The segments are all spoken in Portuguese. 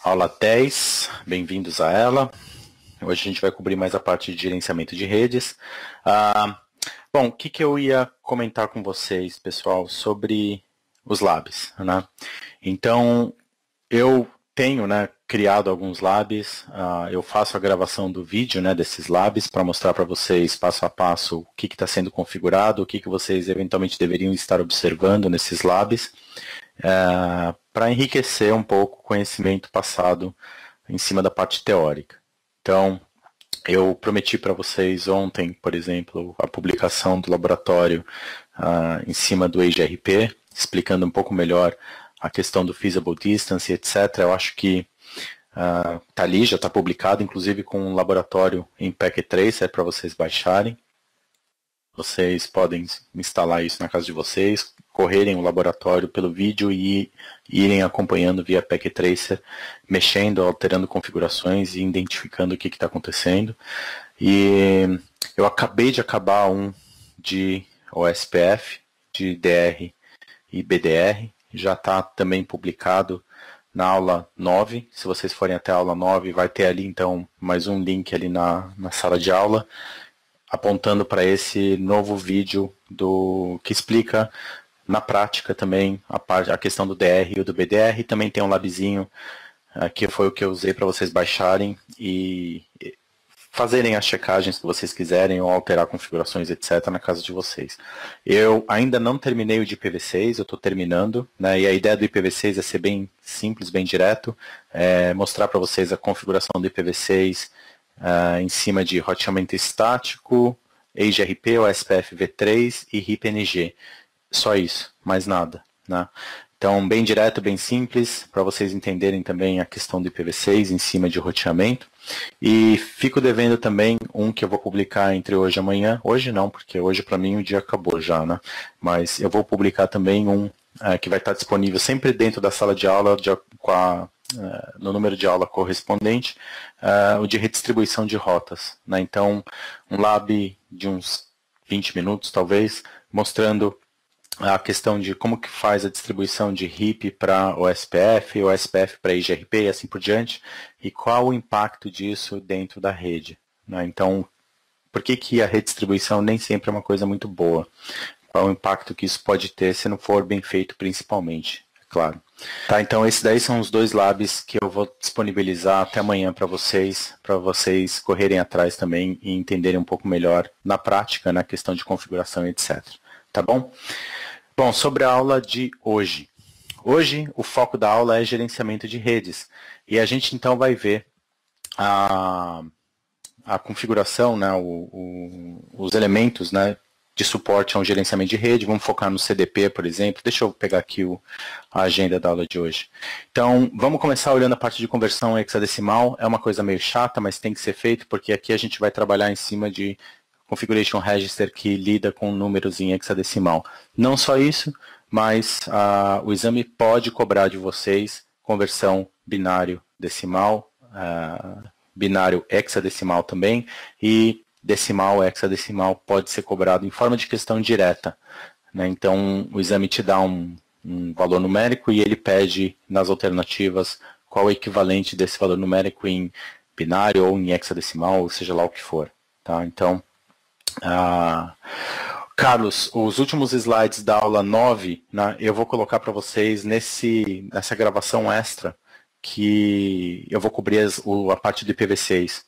Aula 10, bem-vindos a ela. Hoje a gente vai cobrir mais a parte de gerenciamento de redes. Bom, o que eu ia comentar com vocês, pessoal, sobre os labs, né? Então, eu tenho, criado alguns labs, eu faço a gravação do vídeo, desses labs para mostrar para vocês passo a passo o que está sendo configurado, o que vocês eventualmente deveriam estar observando nesses labs, para enriquecer um pouco o conhecimento passado em cima da parte teórica. Então, eu prometi para vocês ontem, por exemplo, a publicação do laboratório em cima do EIGRP, explicando um pouco melhor a questão do feasible distance, etc. Eu acho que está ali, já está publicado, inclusive com um laboratório em Packet Tracer para vocês baixarem. Vocês podem instalar isso na casa de vocês, correrem o laboratório pelo vídeo e irem acompanhando via Packet Tracer, mexendo, alterando configurações e identificando o que está acontecendo. E eu acabei de acabar um de OSPF, de DR e BDR, já está também publicado na aula 9. Se vocês forem até a aula 9, vai ter ali então mais um link ali na sala de aula, apontando para esse novo vídeo que explica na prática também a questão do DR e do BDR. Também tem um labzinho que foi o que eu usei para vocês baixarem e fazerem as checagens que vocês quiserem ou alterar configurações, etc. na casa de vocês. Eu ainda não terminei o de IPv6, eu estou terminando, e a ideia do IPv6 é ser bem simples, bem direto, mostrar para vocês a configuração do IPv6 em cima de roteamento estático, EIGRP, OSPF v3 e RIP-NG. Só isso, mais nada. Então, bem direto, bem simples, para vocês entenderem também a questão do IPv6 em cima de roteamento. E fico devendo também um que eu vou publicar entre hoje e amanhã. Hoje não, porque hoje para mim o dia acabou já, Mas eu vou publicar também um que vai estar disponível sempre dentro da sala de aula, no número de aula correspondente, o de redistribuição de rotas. Então, um lab de uns 20 minutos, talvez, mostrando a questão de como que faz a distribuição de RIP para OSPF, OSPF para EIGRP e assim por diante, e qual o impacto disso dentro da rede. Então, por que a redistribuição nem sempre é uma coisa muito boa? Qual o impacto que isso pode ter se não for bem feito principalmente, é claro. Tá, então esses daí são os dois labs que eu vou disponibilizar até amanhã para vocês correrem atrás também e entenderem um pouco melhor na prática, na questão de configuração, etc. Tá bom? Bom, sobre a aula de hoje. Hoje, o foco da aula é gerenciamento de redes. E a gente, então, vai ver a configuração, os elementos, de suporte a um gerenciamento de rede. Vamos focar no CDP, por exemplo. Deixa eu pegar aqui a agenda da aula de hoje. Então, vamos começar olhando a parte de conversão hexadecimal. É uma coisa meio chata, mas tem que ser feito, porque aqui a gente vai trabalhar em cima de Configuration Register que lida com números em hexadecimal. Não só isso, mas o exame pode cobrar de vocês conversão binário decimal, binário hexadecimal também, e decimal, hexadecimal pode ser cobrado em forma de questão direta. Então, o exame te dá um valor numérico e ele pede nas alternativas qual é o equivalente desse valor numérico em binário ou em hexadecimal, ou seja lá o que for. Tá? Então, Carlos, os últimos slides da aula 9, eu vou colocar para vocês nessa gravação extra, que eu vou cobrir a parte do IPv6,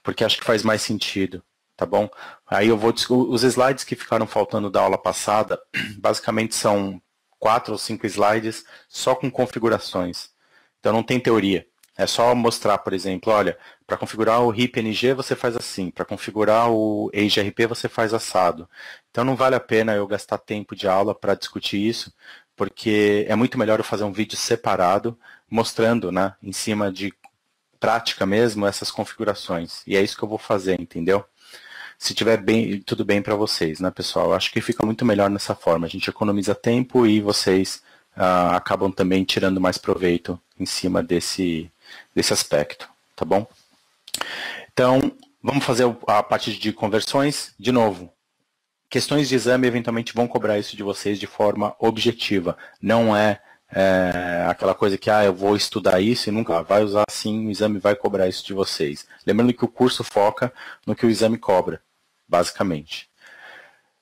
porque acho que faz mais sentido, tá bom? Aí os slides que ficaram faltando da aula passada, basicamente são 4 ou 5 slides só com configurações, então não tem teoria. É só mostrar, por exemplo, olha, para configurar o RIP-NG você faz assim, para configurar o EIGRP você faz assado. Então não vale a pena eu gastar tempo de aula para discutir isso, porque é muito melhor eu fazer um vídeo separado, mostrando, em cima de prática mesmo, essas configurações. E é isso que eu vou fazer, entendeu? Se tiver tudo bem para vocês, pessoal? Eu acho que fica muito melhor nessa forma. A gente economiza tempo e vocês acabam também tirando mais proveito em cima desse aspecto, tá bom? Então, vamos fazer a parte de conversões. De novo, questões de exame eventualmente vão cobrar isso de vocês de forma objetiva. Não é aquela coisa que eu vou estudar isso e nunca vai usar assim, o exame vai cobrar isso de vocês. Lembrando que o curso foca no que o exame cobra, basicamente.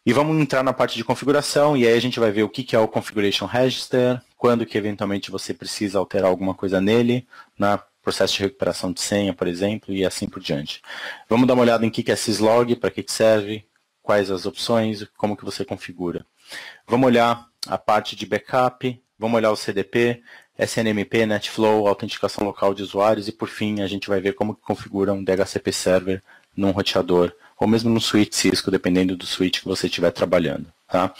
E vamos entrar na parte de configuração, e aí a gente vai ver o que é o Configuration Register, quando que eventualmente você precisa alterar alguma coisa nele, na processo de recuperação de senha, por exemplo, e assim por diante. Vamos dar uma olhada em que é syslog, para que serve, quais as opções, como que você configura. Vamos olhar a parte de backup, vamos olhar o CDP, SNMP, NetFlow, autenticação local de usuários, e por fim a gente vai ver como que configura um DHCP Server num roteador, ou mesmo no switch Cisco, dependendo do switch que você estiver trabalhando. Tá?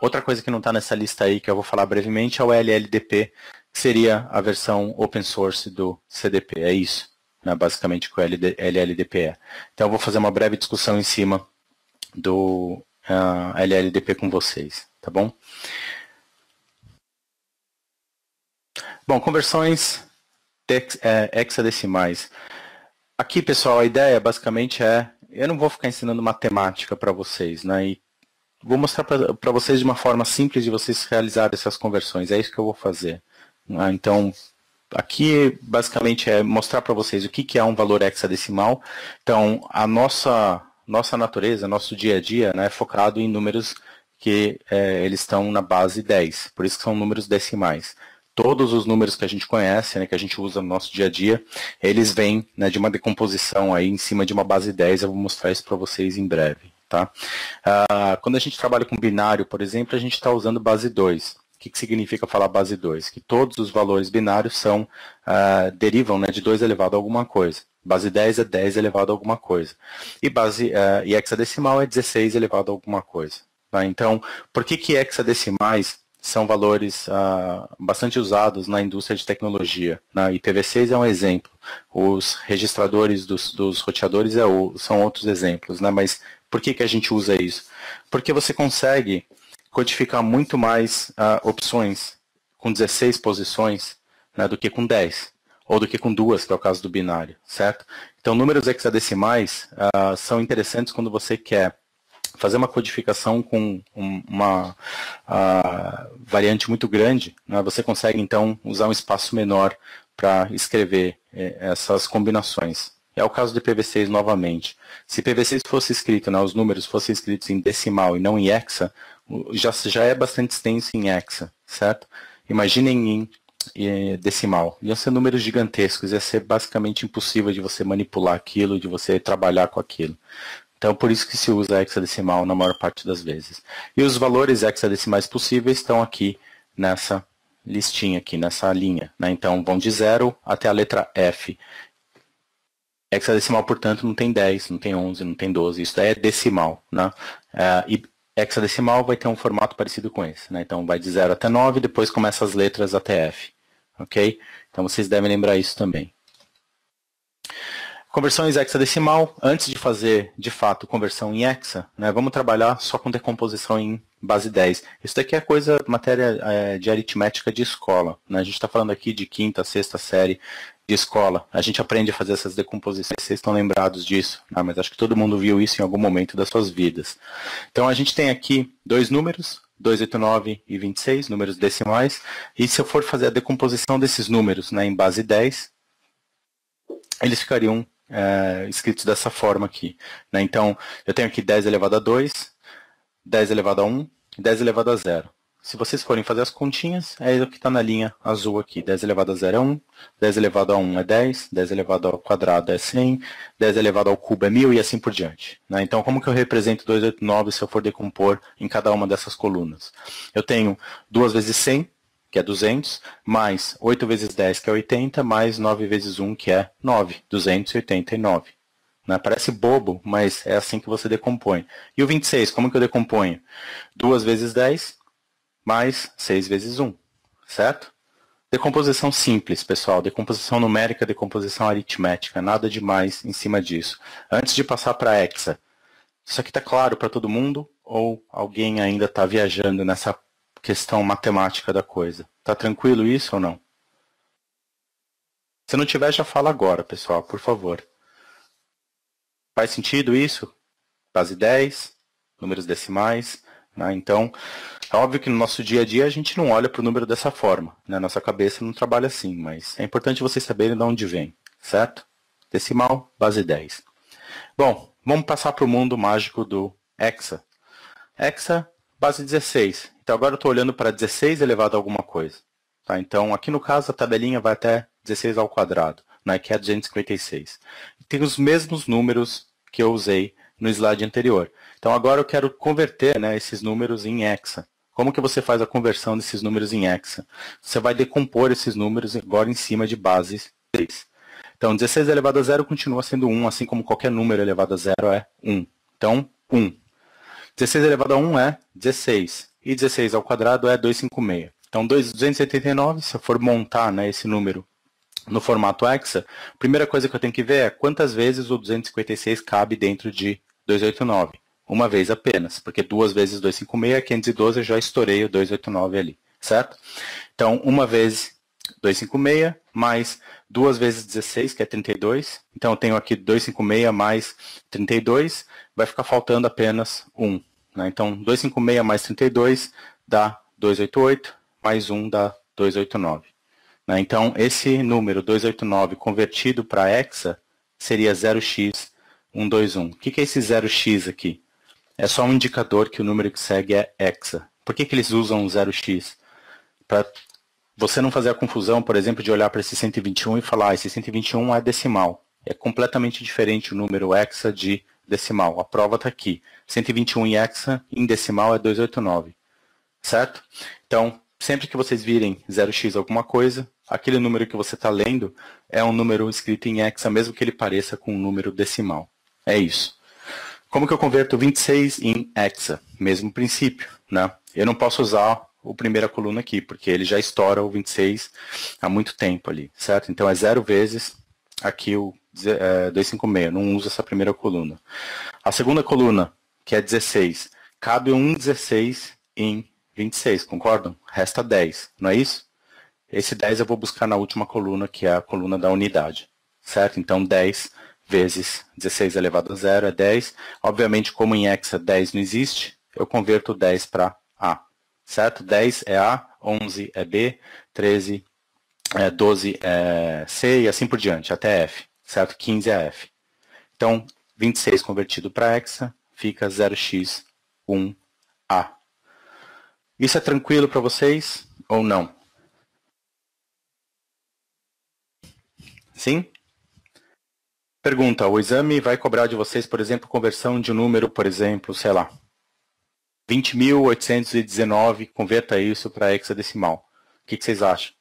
Outra coisa que não está nessa lista aí, que eu vou falar brevemente, é o LLDP, que seria a versão open source do CDP. É isso, né, basicamente, que o LLDP é. Então eu vou fazer uma breve discussão em cima do LLDP com vocês, tá bom? Bom, conversões hexadecimais. Aqui, pessoal, a ideia basicamente eu não vou ficar ensinando matemática para vocês, né? E vou mostrar para vocês de uma forma simples de vocês realizarem essas conversões. É isso que eu vou fazer. Então, aqui basicamente é mostrar para vocês o que é um valor hexadecimal. Então, a nossa natureza, nosso dia a dia, né, é focado em números que eles estão na base 10. Por isso que são números decimais. Todos os números que a gente conhece, né, que a gente usa no nosso dia a dia, eles vêm, né, de uma decomposição aí em cima de uma base 10. Eu vou mostrar isso para vocês em breve. Tá? Quando a gente trabalha com binário, por exemplo, a gente está usando base 2. O que significa falar base 2? Que todos os valores binários derivam, né, de 2 elevado a alguma coisa. Base 10 é 10 elevado a alguma coisa. E hexadecimal é 16 elevado a alguma coisa. Tá? Então, por que hexadecimais são valores bastante usados na indústria de tecnologia? Na IPv6 é um exemplo. Os registradores dos roteadores são outros exemplos. Né? Mas por que a gente usa isso? Porque você consegue codificar muito mais opções com 16 posições, né, do que com 10, ou do que com 2, que é o caso do binário, certo? Então, números hexadecimais são interessantes quando você quer fazer uma codificação com uma variante muito grande, né, você consegue, então, usar um espaço menor para escrever essas combinações. É o caso do IPv6 novamente. Se IPv6 fosse escrito, né, os números fossem escritos em decimal e não em hexa, já é bastante extenso em hexa, certo? Imaginem em decimal. Iam ser números gigantescos, ia ser basicamente impossível de você manipular aquilo, de você trabalhar com aquilo. Então, por isso que se usa hexadecimal na maior parte das vezes. E os valores hexadecimais possíveis estão aqui nessa listinha, aqui nessa linha. Né? Então, vão de 0 até a letra F. Hexadecimal, portanto, não tem 10, não tem 11, não tem 12. Isso é decimal. Né? E hexadecimal vai ter um formato parecido com esse. Né? Então, vai de 0 até 9, depois começa as letras até F. Ok? Então, vocês devem lembrar isso também. Conversões hexadecimal, antes de fazer, de fato, conversão em hexa, né, vamos trabalhar só com decomposição em base 10. Isso daqui é matéria de aritmética de escola. Né? A gente está falando aqui de quinta, sexta série de escola. A gente aprende a fazer essas decomposições, vocês estão lembrados disso, né? Mas acho que todo mundo viu isso em algum momento das suas vidas. Então a gente tem aqui dois números, 289 e 26, números decimais, e se eu for fazer a decomposição desses números, né, em base 10, eles ficariam escritos dessa forma aqui. Né? Então, eu tenho aqui 10 elevado a 2, 10 elevado a 1 e 10 elevado a 0. Se vocês forem fazer as continhas, é o que está na linha azul aqui. 10 elevado a 0 é 1, 10 elevado a 1 é 10, 10 elevado ao quadrado é 100, 10 elevado ao cubo é 1000 e assim por diante. Né? Então, como que eu represento 289 se eu for decompor em cada uma dessas colunas? Eu tenho 2 vezes 100, que é 200, mais 8 vezes 10, que é 80, mais 9 vezes 1, que é 9, 289. Né? Parece bobo, mas é assim que você decompõe. E o 26, como que eu decomponho? 2 vezes 10, mais 6 vezes 1, certo? Decomposição simples, pessoal. Decomposição numérica, decomposição aritmética. Nada demais em cima disso. Antes de passar para hexa, isso aqui está claro para todo mundo? Ou alguém ainda está viajando nessa questão matemática da coisa? Tá tranquilo isso ou não? Se não tiver, já fala agora, pessoal, por favor. Faz sentido isso? Base 10, números decimais, né? Então, é óbvio que no nosso dia a dia a gente não olha para o número dessa forma, né? Nossa cabeça não trabalha assim, mas é importante vocês saberem de onde vem, certo? Decimal, base 10. Bom, vamos passar para o mundo mágico do hexa. Hexa, base 16. Então agora eu estou olhando para 16 elevado a alguma coisa. Tá? Então aqui no caso a tabelinha vai até 16 ao quadrado, né, que é 256. Tem os mesmos números que eu usei no slide anterior. Então agora eu quero converter, né, esses números em hexa. Como que você faz a conversão desses números em hexa? Você vai decompor esses números agora em cima de base 6. Então 16 elevado a 0 continua sendo 1, assim como qualquer número elevado a 0 é 1. Então 1. 16 elevado a 1 é 16. E 16 ao quadrado é 256. Então 279, se eu for montar, né, esse número no formato hexa, a primeira coisa que eu tenho que ver é quantas vezes o 256 cabe dentro de 289. Uma vez apenas, porque 2 vezes 256 é 512, eu já estourei o 289 ali, certo? Então, uma vez 256 mais 2 vezes 16, que é 32. Então, eu tenho aqui 256 mais 32, vai ficar faltando apenas 1. Né? Então, 256 mais 32 dá 288, mais 1 dá 289. Né? Então, esse número 289 convertido para hexa seria 0x121. O que é esse 0x aqui? É só um indicador que o número que segue é hexa. Por que eles usam 0x? Para você não fazer a confusão, por exemplo, de olhar para esse 121 e falar, esse 121 é decimal. É completamente diferente o número hexa de decimal. A prova está aqui. 121 em hexa, em decimal é 289. Certo? Então, sempre que vocês virem 0x alguma coisa, aquele número que você está lendo é um número escrito em hexa, mesmo que ele pareça com um número decimal. É isso. Como que eu converto 26 em hexa? Mesmo princípio, né? Eu não posso usar a primeira coluna aqui, porque ele já estoura o 26 há muito tempo ali, certo? Então é 0 vezes aqui o 256, não uso essa primeira coluna. A segunda coluna, que é 16, cabe um 16 em 26, concordam? Resta 10, não é isso? Esse 10 eu vou buscar na última coluna, que é a coluna da unidade, certo? Então 10 vezes 16 elevado a 0 é 10. Obviamente, como em hexa 10 não existe, eu converto 10 para A, certo? 10 é A, 11 é B, 13 é 12 é C e assim por diante, até F, certo? 15 é F. Então, 26 convertido para hexa fica 0x1A. Isso é tranquilo para vocês ou não? Sim? Pergunta, o exame vai cobrar de vocês, por exemplo, conversão de um número, por exemplo, sei lá, 20.819, converta isso para hexadecimal. O que vocês acham?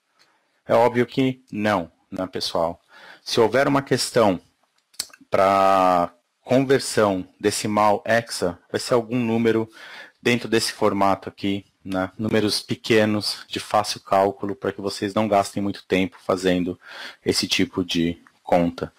É óbvio que não, né, pessoal? Se houver uma questão para conversão decimal hexa, vai ser algum número dentro desse formato aqui, né? Números pequenos, de fácil cálculo, para que vocês não gastem muito tempo fazendo esse tipo de conta.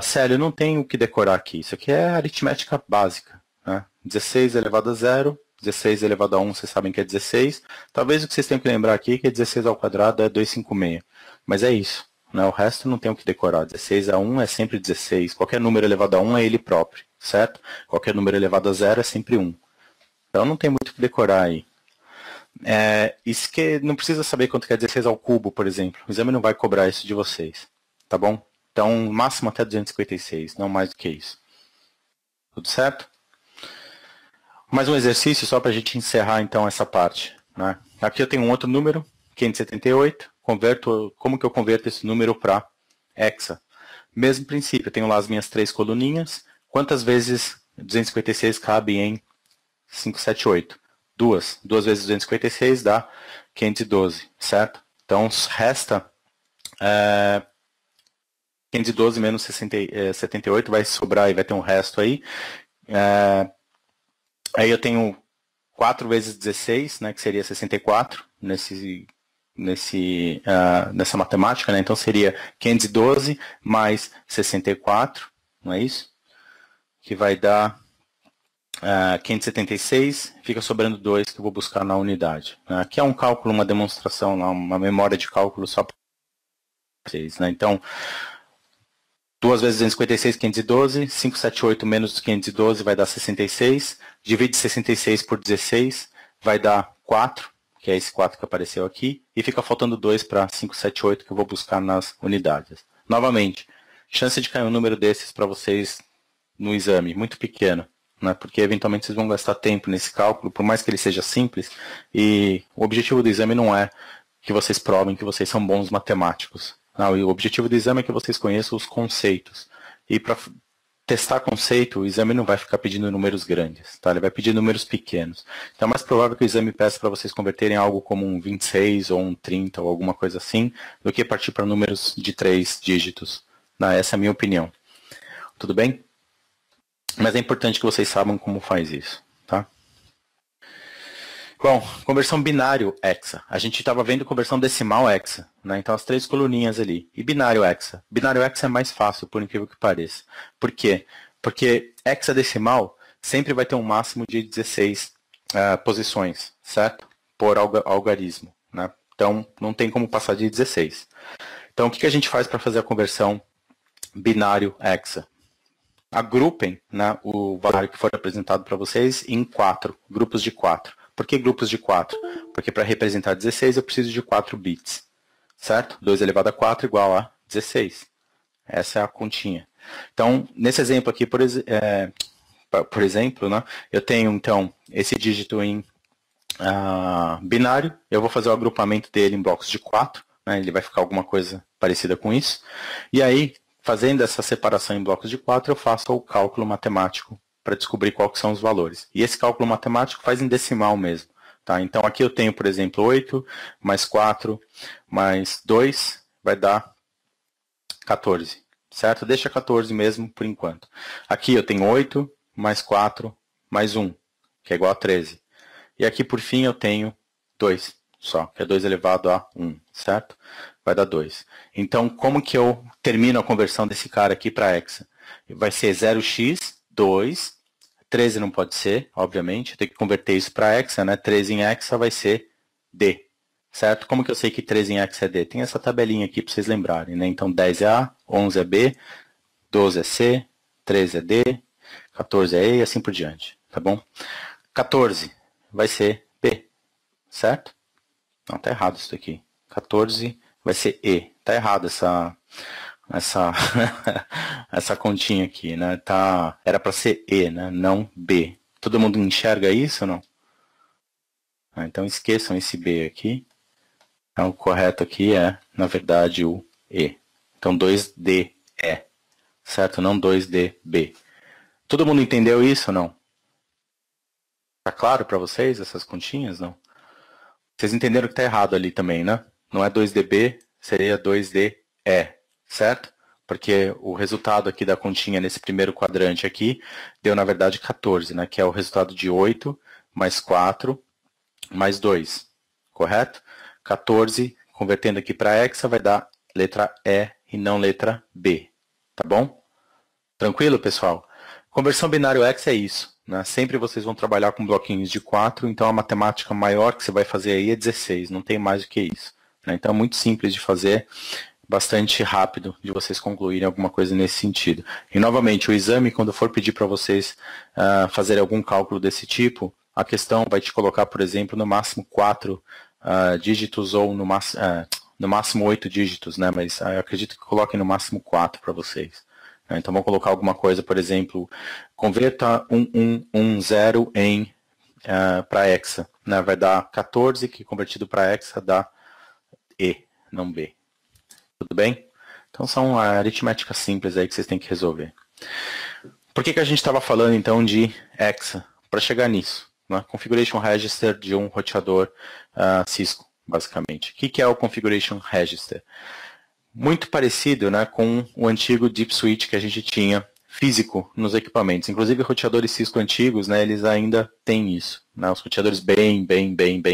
Célio, não tem o que decorar aqui. Isso aqui é aritmética básica. Né? 16 elevado a 0, 16 elevado a 1, vocês sabem que é 16. Talvez o que vocês tenham que lembrar aqui é que 16 ao quadrado é 256. Mas é isso. Né? O resto não tem o que decorar. 16 a 1 é sempre 16. Qualquer número elevado a 1 é ele próprio, certo? Qualquer número elevado a 0 é sempre 1. Então não tem muito o que decorar aí. Isso que não precisa saber quanto que é 16 ao cubo, por exemplo. O exame não vai cobrar isso de vocês. Tá bom? Então, máximo até 256, não mais do que isso. Tudo certo? Mais um exercício só para a gente encerrar então essa parte. Né? Aqui eu tenho um outro número, 578. Como que eu converto esse número para hexa? Mesmo princípio, eu tenho lá as minhas 3 coluninhas. Quantas vezes 256 cabe em 578? 2. 2 vezes 256 dá 512, certo? Então, resta 512 menos 78, vai sobrar e vai ter um resto aí. Aí eu tenho 4 vezes 16, né, que seria 64, nessa matemática, né? Então seria 512 mais 64, não é isso? Que vai dar 576, fica sobrando 2 que eu vou buscar na unidade. Aqui é um cálculo, uma demonstração, uma memória de cálculo só para vocês. Né? Então, 2 vezes 256, 512. 578 menos 512 vai dar 66. Divide 66 por 16, vai dar 4, que é esse 4 que apareceu aqui. E fica faltando 2 para 578, que eu vou buscar nas unidades. Novamente, chance de cair um número desses para vocês no exame, muito pequeno, né? Porque eventualmente vocês vão gastar tempo nesse cálculo, por mais que ele seja simples. E o objetivo do exame não é que vocês provem que vocês são bons matemáticos. Não, e o objetivo do exame é que vocês conheçam os conceitos. E para testar conceito, o exame não vai ficar pedindo números grandes, tá? Ele vai pedir números pequenos. Então é mais provável que o exame peça para vocês converterem algo como um 26 ou um 30 ou alguma coisa assim, do que partir para números de 3 dígitos. Essa é a minha opinião. Tudo bem? Mas é importante que vocês saibam como faz isso, tá? Bom, conversão binário hexa. A gente estava vendo conversão decimal hexa, né? Então as 3 coluninhas ali. E binário hexa. Binário hexa é mais fácil, por incrível que pareça. Por quê? Porque hexadecimal sempre vai ter um máximo de 16 posições, certo? Por algarismo, né? Então não tem como passar de 16. Então o que a gente faz para fazer a conversão binário hexa? Agrupem, né, o valor que for apresentado para vocês em 4, grupos de 4. Por que grupos de 4? Porque para representar 16 eu preciso de 4 bits, certo? 2 elevado a 4 igual a 16. Essa é a continha. Então, nesse exemplo aqui, por exemplo, né, eu tenho então esse dígito em binário, eu vou fazer o agrupamento dele em blocos de 4, né, ele vai ficar alguma coisa parecida com isso. E aí, fazendo essa separação em blocos de 4, eu faço o cálculo matemático para descobrir quais são os valores. E esse cálculo matemático faz em decimal mesmo. Tá? Então aqui eu tenho, por exemplo, 8 mais 4 mais 2 vai dar 14. Certo? Deixa 14 mesmo por enquanto. Aqui eu tenho 8 mais 4 mais 1, que é igual a 13. E aqui por fim eu tenho 2 só, que é 2 elevado a 1, certo? Vai dar 2. Então, como que eu termino a conversão desse cara aqui para hexa? Vai ser 0x, 2, 13 não pode ser, obviamente, eu tenho que converter isso para hexa, né? 13 em hexa vai ser D, certo? Como que eu sei que 13 em hexa é D? Tem essa tabelinha aqui para vocês lembrarem, né? Então, 10 é A, 11 é B, 12 é C, 13 é D, 14 é E e assim por diante, tá bom? 14 vai ser B, certo? Não, tá errado isso daqui. 14 vai ser E. Tá errado essa continha aqui, né? Era para ser E, né? Não B. Todo mundo enxerga isso ou não? Então esqueçam esse B aqui. Então o correto aqui é, na verdade, o E. Então 2DE, certo? Não 2DB. Todo mundo entendeu isso ou não? Tá claro para vocês essas continhas, não? Vocês entenderam que está errado ali também, né? Não é 2DB, seria 2DE, certo? Porque o resultado aqui da continha nesse primeiro quadrante aqui deu, na verdade, 14, né? Que é o resultado de 8 mais 4 mais 2, correto? 14, convertendo aqui para hexa, vai dar letra E e não letra B, tá bom? Tranquilo, pessoal? Conversão binário hexa é isso. Né? Sempre vocês vão trabalhar com bloquinhos de 4, então a matemática maior que você vai fazer aí é 16, não tem mais do que isso. Né? Então é muito simples de fazer, bastante rápido de vocês concluírem alguma coisa nesse sentido. E novamente, o exame, quando for pedir para vocês fazerem algum cálculo desse tipo, a questão vai te colocar, por exemplo, no máximo 4 dígitos ou no máximo 8 dígitos, né? Mas eu acredito que coloquem no máximo 4 para vocês. Então, vou colocar alguma coisa, por exemplo, converta 1110 em para hexa. Né? Vai dar 14, que convertido para hexa dá E, não B. Tudo bem? Então, são aritméticas simples aí que vocês têm que resolver. Por que a gente estava falando, então, de hexa? Para chegar nisso. Né? Configuration Register de um roteador Cisco, basicamente. O que é o Configuration Register? Muito parecido, né, com o antigo Deep Switch que a gente tinha físico nos equipamentos. Inclusive, roteadores Cisco antigos, né, eles ainda têm isso. Né, os roteadores bem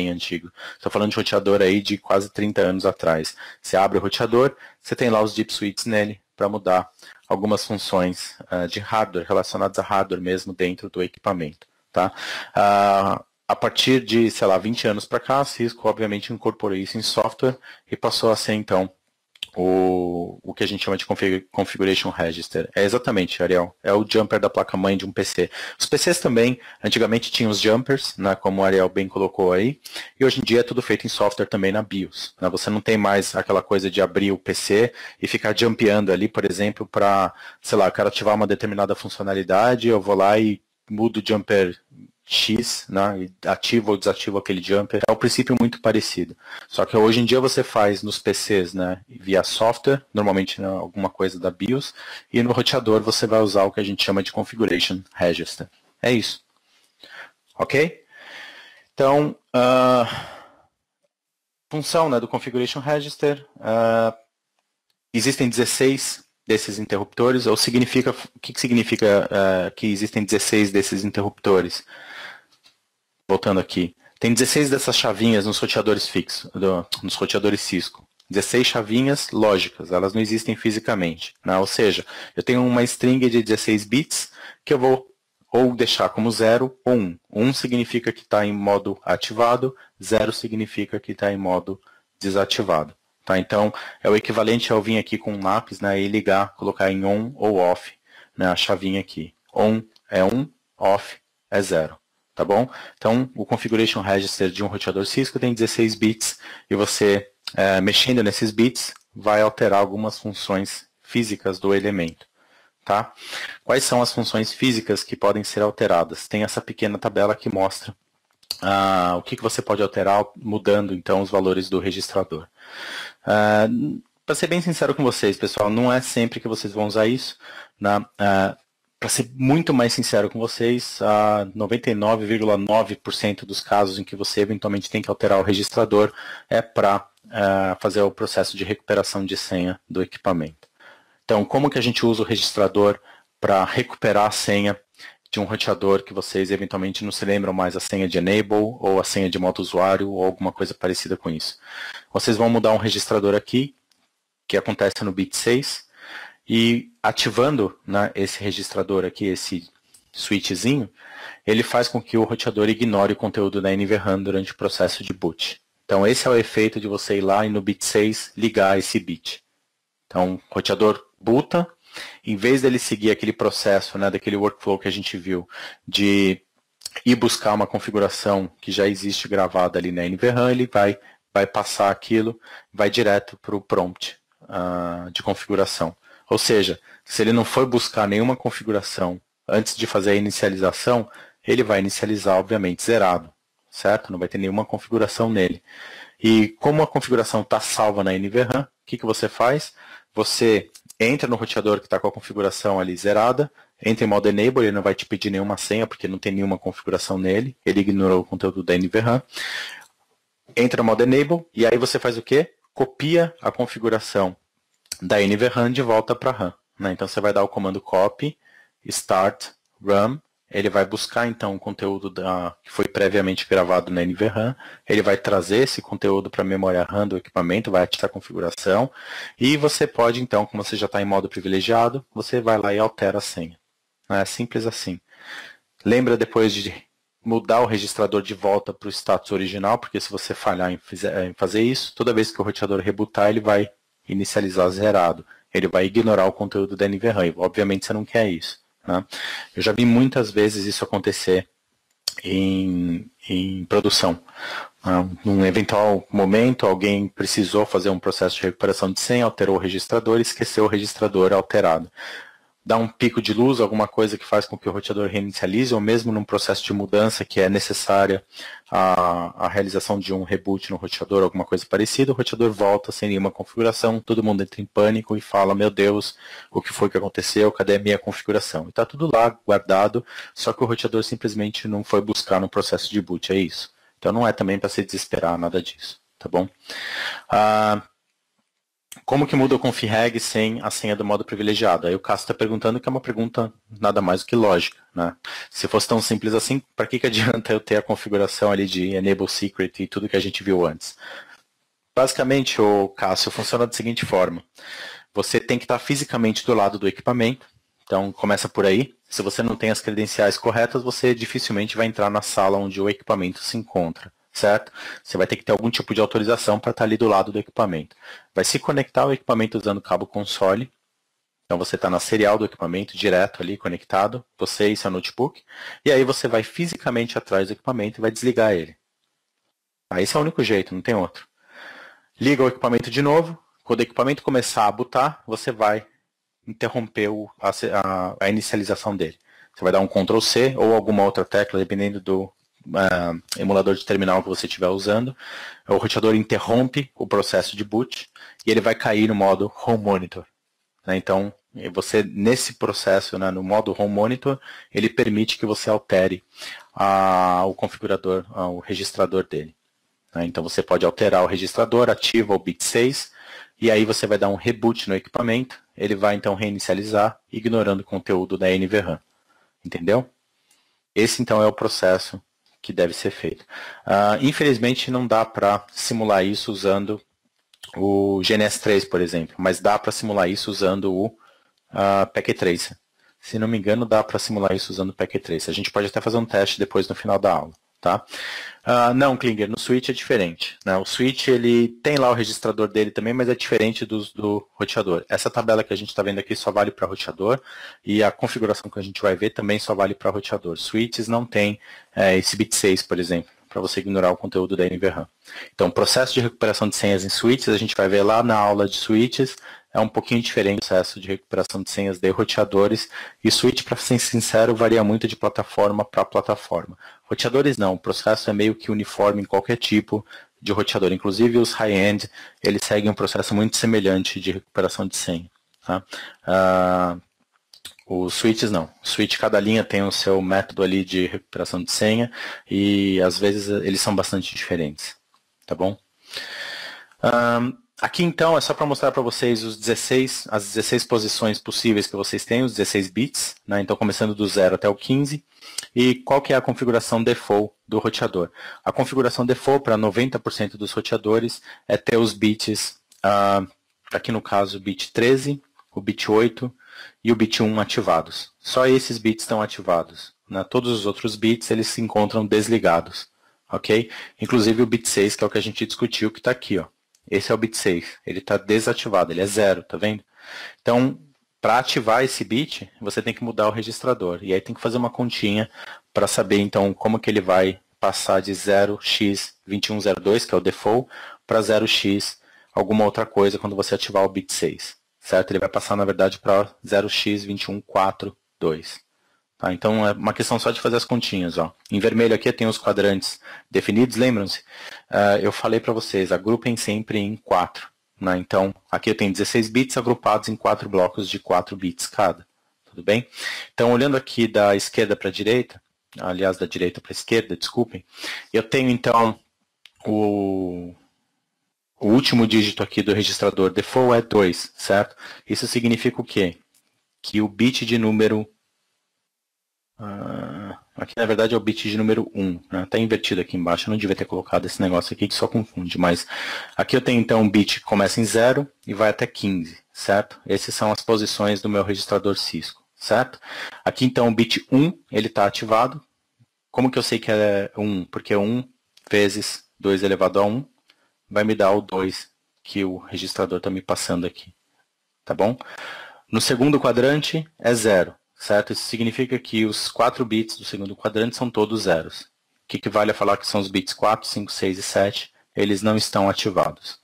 antigos. Estou falando de roteador aí de quase 30 anos atrás. Você abre o roteador, você tem lá os Deep Switches nele para mudar algumas funções de hardware, relacionadas a hardware mesmo dentro do equipamento. Tá? A partir de, sei lá, 20 anos para cá, a Cisco obviamente incorporou isso em software e passou a ser, então, o que a gente chama de Configuration Register. É exatamente, Ariel, é o jumper da placa-mãe de um PC. Os PCs também, antigamente tinham os jumpers, né, como o Ariel bem colocou aí, e hoje em dia é tudo feito em software também na BIOS. Né, você não tem mais aquela coisa de abrir o PC e ficar jumpeando ali, por exemplo, para, sei lá, eu quero ativar uma determinada funcionalidade, eu vou lá e mudo o jumper X, né, e ativo ou desativo aquele jumper. É um princípio muito parecido. Só que hoje em dia você faz nos PCs, né, via software, normalmente, né, alguma coisa da BIOS, e no roteador você vai usar o que a gente chama de Configuration Register. É isso. Ok? Então, função, né, do Configuration Register, existem 16 desses interruptores, ou significa, o que significa que existem 16 desses interruptores? Voltando aqui, tem 16 dessas chavinhas nos roteadores fixos, nos roteadores Cisco. 16 chavinhas lógicas, elas não existem fisicamente. Né? Ou seja, eu tenho uma string de 16 bits que eu vou ou deixar como 0 ou 1. 1 significa que está em modo ativado, 0 significa que está em modo desativado. Tá? Então, é o equivalente a eu vir aqui com um lápis, né, e ligar, colocar em on ou off, né, a chavinha aqui. On é 1, off é 0. Tá bom? Então, o Configuration Register de um roteador Cisco tem 16 bits e você, mexendo nesses bits, vai alterar algumas funções físicas do elemento. Tá? Quais são as funções físicas que podem ser alteradas? Tem essa pequena tabela que mostra o que você pode alterar mudando, então, os valores do registrador. Para ser bem sincero com vocês, pessoal, não é sempre que vocês vão usar isso. Para ser muito mais sincero com vocês, 99,9% dos casos em que você eventualmente tem que alterar o registrador é para fazer o processo de recuperação de senha do equipamento. Então, como que a gente usa o registrador para recuperar a senha de um roteador que vocês eventualmente não se lembram mais a senha de enable ou a senha de modo usuário ou alguma coisa parecida com isso? Vocês vão mudar um registrador aqui, que acontece no bit 6, e ativando, né, esse registrador aqui, esse switchzinho, ele faz com que o roteador ignore o conteúdo da NVRAM durante o processo de boot. Então esse é o efeito de você ir lá e no bit 6 ligar esse bit. Então o roteador boota, em vez dele seguir aquele processo, né, daquele workflow que a gente viu, de ir buscar uma configuração que já existe gravada ali na NVRAM, ele vai passar aquilo, vai direto para o prompt de configuração. Ou seja, se ele não for buscar nenhuma configuração antes de fazer a inicialização, ele vai inicializar, obviamente, zerado, certo? Não vai ter nenhuma configuração nele. E como a configuração está salva na NVRAM, o que você faz? Você entra no roteador que está com a configuração ali zerada, entra em modo enable, ele não vai te pedir nenhuma senha, porque não tem nenhuma configuração nele, ele ignorou o conteúdo da NVRAM. Entra no modo enable, e aí você faz o quê? Copia a configuração da NVRAM de volta para a RAM. Né? Então você vai dar o comando copy, start, RAM, ele vai buscar então o conteúdo que foi previamente gravado na NVRAM, ele vai trazer esse conteúdo para a memória RAM do equipamento, vai ativar a configuração, e você pode então, como você já está em modo privilegiado, você vai lá e altera a senha. É simples assim. Lembra depois de mudar o registrador de volta para o status original, porque se você falhar em fazer isso, toda vez que o roteador rebootar, ele vai inicializar zerado. Ele vai ignorar o conteúdo da NVRAM. Obviamente você não quer isso. Né? Eu já vi muitas vezes isso acontecer em produção. Num eventual momento, alguém precisou fazer um processo de recuperação de senha, alterou o registrador e esqueceu o registrador alterado. Dá um pico de luz, alguma coisa que faz com que o roteador reinicialize, ou mesmo num processo de mudança que é necessária a realização de um reboot no roteador, alguma coisa parecida, o roteador volta sem nenhuma configuração, todo mundo entra em pânico e fala, meu Deus, o que foi que aconteceu, cadê a minha configuração? E está tudo lá guardado, só que o roteador simplesmente não foi buscar no processo de boot, é isso. Então não é também para se desesperar nada disso, tá bom? Como que muda o config sem a senha do modo privilegiado? Aí o Cássio está perguntando, que é uma pergunta nada mais do que lógica. Né? Se fosse tão simples assim, para que adianta eu ter a configuração ali de Enable Secret e tudo que a gente viu antes? Basicamente, o Cássio funciona da seguinte forma. Você tem que estar fisicamente do lado do equipamento, então começa por aí. Se você não tem as credenciais corretas, você dificilmente vai entrar na sala onde o equipamento se encontra. certo? Você vai ter que ter algum tipo de autorização para estar ali do lado do equipamento. Vai se conectar ao equipamento usando o cabo console. Então você está na serial do equipamento, direto ali, conectado, você e seu notebook, e aí você vai fisicamente atrás do equipamento e vai desligar ele. Esse é o único jeito, não tem outro. Liga o equipamento de novo, quando o equipamento começar a botar, você vai interromper a inicialização dele. Você vai dar um Ctrl C ou alguma outra tecla, dependendo do emulador de terminal que você estiver usando. O roteador interrompe o processo de boot e ele vai cair no modo Home Monitor. Então, você nesse processo, no modo Home Monitor, ele permite que você altere o configurador, o registrador dele. Então, você pode alterar o registrador, ativa o bit 6, e aí você vai dar um reboot no equipamento, ele vai então reinicializar, ignorando o conteúdo da NVRAM. Entendeu? Esse então é o processo que deve ser feito. Infelizmente, não dá para simular isso usando o GNS3, por exemplo, mas dá para simular isso usando o PackTracer. Se não me engano, dá para simular isso usando o PackTracer. A gente pode até fazer um teste depois no final da aula. Tá? Não, Klinger, no switch é diferente. Né? O switch ele tem lá o registrador dele também, mas é diferente do roteador. Essa tabela que a gente está vendo aqui só vale para roteador e a configuração que a gente vai ver também só vale para roteador. Switches não tem esse bit 6, por exemplo, para você ignorar o conteúdo da NVRAM. Então, o processo de recuperação de senhas em switches, a gente vai ver lá na aula de switches, é um pouquinho diferente do processo de recuperação de senhas de roteadores, e switch, para ser sincero, varia muito de plataforma para plataforma. Roteadores não, o processo é meio que uniforme em qualquer tipo de roteador, inclusive os high-end, eles seguem um processo muito semelhante de recuperação de senha. Tá? Os switches não. O switch, cada linha tem o seu método ali de recuperação de senha e às vezes eles são bastante diferentes. Tá bom? Aqui então é só para mostrar para vocês as 16 posições possíveis que vocês têm, os 16 bits, né? Então começando do 0 até o 15, e qual que é a configuração default do roteador. A configuração default para 90% dos roteadores é ter os bits, aqui no caso o bit 13, o bit 8 e o bit 1 ativados. Só esses bits estão ativados. Né? Todos os outros bits eles se encontram desligados. Ok? Inclusive o bit 6, que é o que a gente discutiu, que está aqui, ó. Esse é o bit 6, ele está desativado, ele é 0, tá vendo? Então, para ativar esse bit, você tem que mudar o registrador. E aí tem que fazer uma continha para saber, então, como que ele vai passar de 0x2102, que é o default, para 0x alguma outra coisa quando você ativar o bit 6. Certo? Ele vai passar, na verdade, para 0x2142. Tá, então é uma questão só de fazer as continhas. Ó. Em vermelho aqui tem os quadrantes definidos, lembram-se? Eu falei para vocês, agrupem sempre em 4. Né? Então, aqui eu tenho 16 bits agrupados em 4 blocos de 4 bits cada. Tudo bem? Então, olhando aqui da esquerda para a direita, aliás, da direita para a esquerda, desculpem, eu tenho então o último dígito aqui do registrador default é 2, certo? Isso significa o quê? Que o bit de número... aqui na verdade é o bit de número 1, né? Está invertido aqui embaixo, eu não devia ter colocado esse negócio aqui que só confunde, mas aqui eu tenho então um bit que começa em 0 e vai até 15, certo? Essas são as posições do meu registrador Cisco, certo? Aqui então o bit 1, ele está ativado. Como que eu sei que é 1? Porque 1 vezes 2 elevado a 1 vai me dar o 2 que o registrador está me passando aqui, tá bom? No segundo quadrante é 0. Certo? Isso significa que os 4 bits do segundo quadrante são todos zeros. O que equivale a falar que são os bits 4, 5, 6 e 7, eles não estão ativados.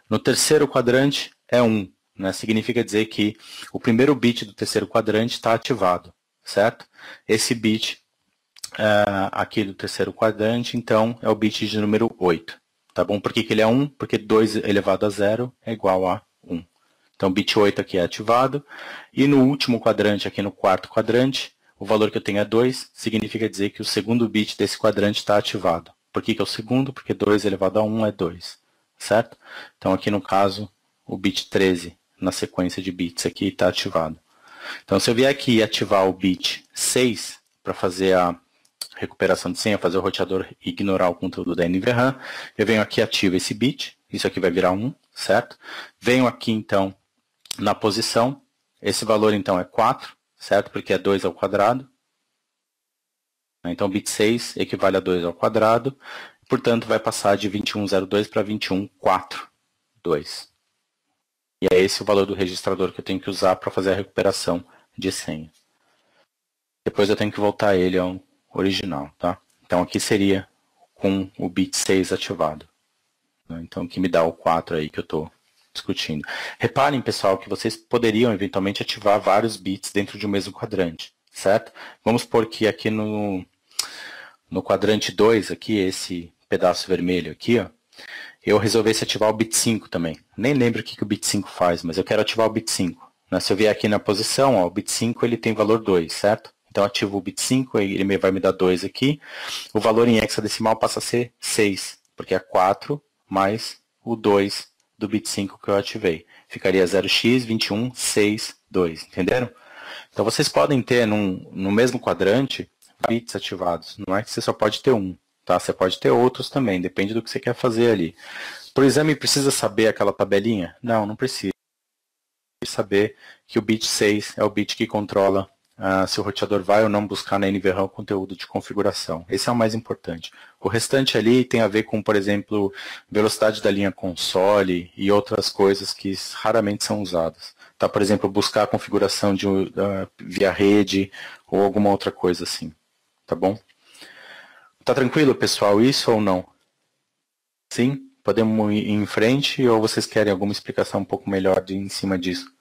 No terceiro quadrante é 1, né? Significa dizer que o primeiro bit do terceiro quadrante está ativado, certo? Esse bit aqui do terceiro quadrante, então, é o bit de número 8. Tá bom? Por que ele é 1? Porque 2 elevado a 0 é igual a 1. Então, bit 8 aqui é ativado. E no último quadrante, aqui no quarto quadrante, o valor que eu tenho é 2, significa dizer que o segundo bit desse quadrante está ativado. Por que é o segundo? Porque 2 elevado a 1 é 2, certo? Então, aqui no caso, o bit 13, na sequência de bits aqui, está ativado. Então, se eu vier aqui e ativar o bit 6, para fazer a recuperação de senha, fazer o roteador ignorar o conteúdo da NVRAM, eu venho aqui e ativo esse bit, isso aqui vai virar 1, certo? Venho aqui, então, na posição, esse valor então é 4, certo? Porque é 2 ao quadrado. Então, bit 6 equivale a 2 ao quadrado. portanto vai passar de 2102 para 2142. E é esse o valor do registrador que eu tenho que usar para fazer a recuperação de senha. Depois eu tenho que voltar ele ao original, tá? Então aqui seria com o bit 6 ativado. Então que me dá o 4 aí que eu estou discutindo. Reparem, pessoal, que vocês poderiam eventualmente ativar vários bits dentro de um mesmo quadrante, certo? Vamos supor que aqui no quadrante 2, aqui, esse pedaço vermelho aqui, ó, eu resolvesse ativar o bit 5 também. Nem lembro o que o bit 5 faz, mas eu quero ativar o bit 5. Se eu vier aqui na posição, ó, o bit 5 ele tem valor 2, certo? Então eu ativo o bit 5, ele vai me dar 2 aqui. O valor em hexadecimal passa a ser 6, porque é 4 mais o 2 do bit 5 que eu ativei. Ficaria 0x2162, entenderam? Então vocês podem ter no mesmo quadrante bits ativados. Não é que você só pode ter um, tá? Você pode ter outros também, depende do que você quer fazer ali. Por exame, precisa saber aquela tabelinha? Não precisa. Saber que o bit 6 é o bit que controla se o roteador vai ou não buscar na NVRAM o conteúdo de configuração. Esse é o mais importante. O restante ali tem a ver com, por exemplo, velocidade da linha console e outras coisas que raramente são usadas. Tá, por exemplo, buscar a configuração via rede ou alguma outra coisa assim. Tá bom? Tá tranquilo, pessoal, isso ou não? Sim? Podemos ir em frente ou vocês querem alguma explicação um pouco melhor em cima disso?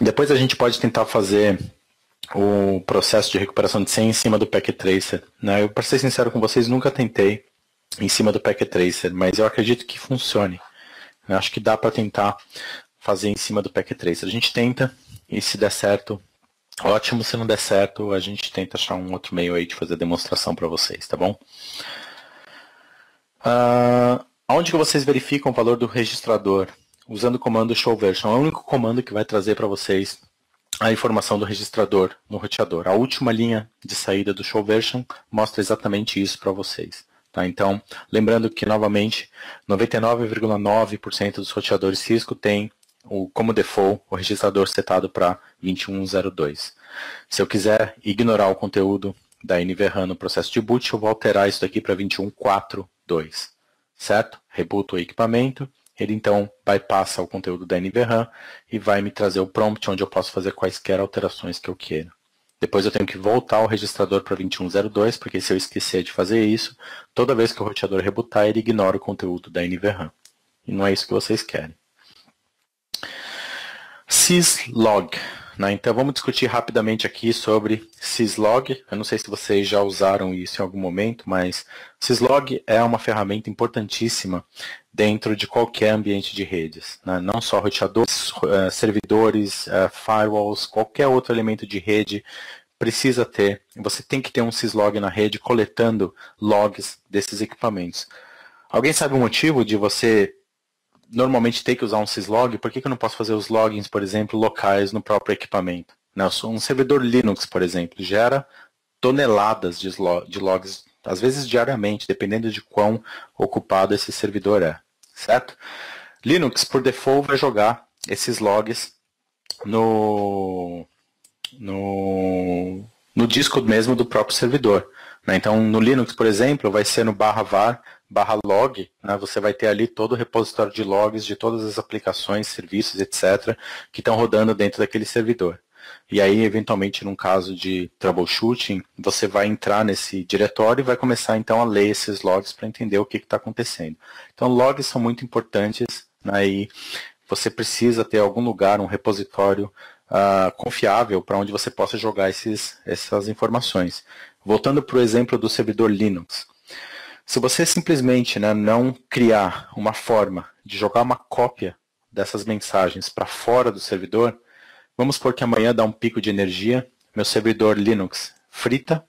Depois a gente pode tentar fazer o processo de recuperação de senha em cima do Packet Tracer. Eu, para ser sincero com vocês, nunca tentei em cima do Packet Tracer, mas eu acredito que funcione. Eu acho que dá para tentar fazer em cima do Packet Tracer. A gente tenta e se der certo, ótimo. Se não der certo, a gente tenta achar um outro meio aí de fazer a demonstração para vocês, tá bom? Onde que vocês verificam o valor do registrador? Usando o comando showVersion. É o único comando que vai trazer para vocês a informação do registrador no roteador. A última linha de saída do showVersion mostra exatamente isso para vocês. Tá? Então, lembrando que, novamente, 99,9% dos roteadores Cisco tem como default o registrador setado para 2102. Se eu quiser ignorar o conteúdo da NVRAM no processo de boot, eu vou alterar isso daqui para 2142. Certo? Rebooto o equipamento. Ele então bypassa o conteúdo da NVRAM e vai me trazer o prompt onde eu posso fazer quaisquer alterações que eu queira. Depois eu tenho que voltar o registrador para 2102, porque se eu esquecer de fazer isso, toda vez que o roteador rebootar, ele ignora o conteúdo da NVRAM. E não é isso que vocês querem. syslog. Então vamos discutir rapidamente aqui sobre syslog. Eu não sei se vocês já usaram isso em algum momento, mas syslog é uma ferramenta importantíssima dentro de qualquer ambiente de redes. Não só roteadores, servidores, firewalls, qualquer outro elemento de rede precisa ter. Você tem que ter um syslog na rede coletando logs desses equipamentos. Alguém sabe o motivo de você normalmente ter que usar um syslog? Por que eu não posso fazer os logins, por exemplo, locais no próprio equipamento? Um servidor Linux, por exemplo, gera toneladas de logs, às vezes diariamente, dependendo de quão ocupado esse servidor é, certo? Linux, por default, vai jogar esses logs no disco mesmo do próprio servidor. Então, no Linux, por exemplo, vai ser no /var /log, você vai ter ali todo o repositório de logs de todas as aplicações, serviços, etc., que estão rodando dentro daquele servidor. E aí, eventualmente, num caso de troubleshooting, você vai entrar nesse diretório e vai começar, então, a ler esses logs para entender o que está acontecendo. Então, logs são muito importantes, e você precisa ter algum lugar, um repositório confiável para onde você possa jogar essas informações. Voltando para o exemplo do servidor Linux. Se você simplesmente não criar uma forma de jogar uma cópia dessas mensagens para fora do servidor, vamos supor que amanhã dá um pico de energia, meu servidor Linux frita,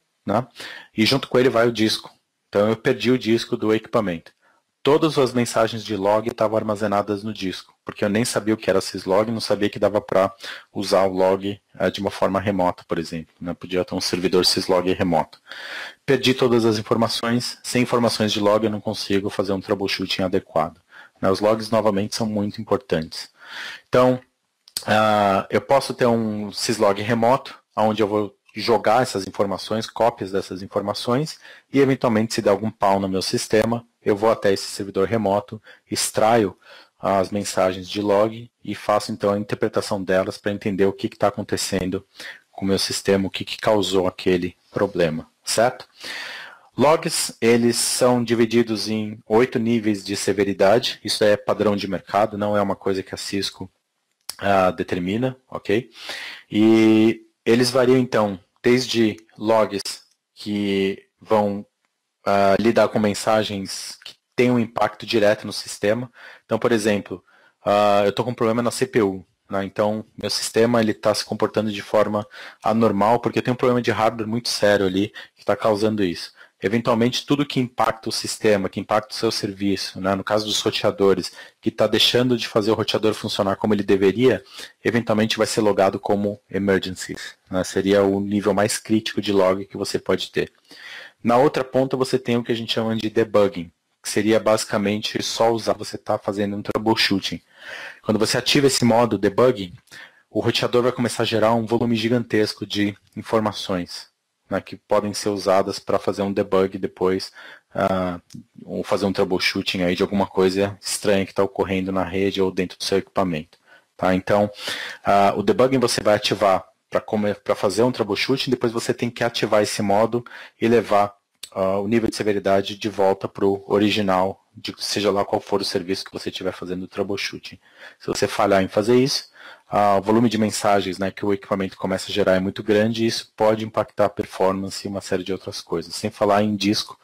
e junto com ele vai o disco. Então eu perdi o disco do equipamento. Todas as mensagens de log estavam armazenadas no disco, porque eu nem sabia o que era syslog, não sabia que dava para usar o log de uma forma remota, por exemplo. Podia ter um servidor syslog remoto. Perdi todas as informações. Sem informações de log eu não consigo fazer um troubleshooting adequado. Os logs, novamente, são muito importantes. Então, eu posso ter um syslog remoto, onde eu vou jogar essas informações, cópias dessas informações, e eventualmente se der algum pau no meu sistema, eu vou até esse servidor remoto, extraio as mensagens de log e faço então a interpretação delas para entender o que está acontecendo com o meu sistema, o que causou aquele problema, certo? Logs, eles são divididos em 8 níveis de severidade, isso é padrão de mercado, não é uma coisa que a Cisco determina, ok? E eles variam então, desde logs que vão lidar com mensagens que têm um impacto direto no sistema. Então, por exemplo, eu estou com um problema na CPU, né? Então meu sistema está se comportando de forma anormal, porque eu tenho um problema de hardware muito sério ali que está causando isso. Eventualmente, tudo que impacta o sistema, que impacta o seu serviço, né, no caso dos roteadores, que está deixando de fazer o roteador funcionar como ele deveria, eventualmente vai ser logado como emergencies, né, seria o nível mais crítico de log que você pode ter. Na outra ponta, você tem o que a gente chama de debugging, que seria basicamente só usar, você está fazendo um troubleshooting. Quando você ativa esse modo debugging, o roteador vai começar a gerar um volume gigantesco de informações, né, que podem ser usadas para fazer um debug depois, ou fazer um troubleshooting aí de alguma coisa estranha que está ocorrendo na rede ou dentro do seu equipamento. Tá? Então, o debugging você vai ativar para fazer um troubleshooting, depois você tem que ativar esse modo e levar o nível de severidade de volta para o original, seja lá qual for o serviço que você estiver fazendo o troubleshooting. Se você falhar em fazer isso, o volume de mensagens, né, que o equipamento começa a gerar é muito grande e isso pode impactar a performance e uma série de outras coisas. Sem falar em disco,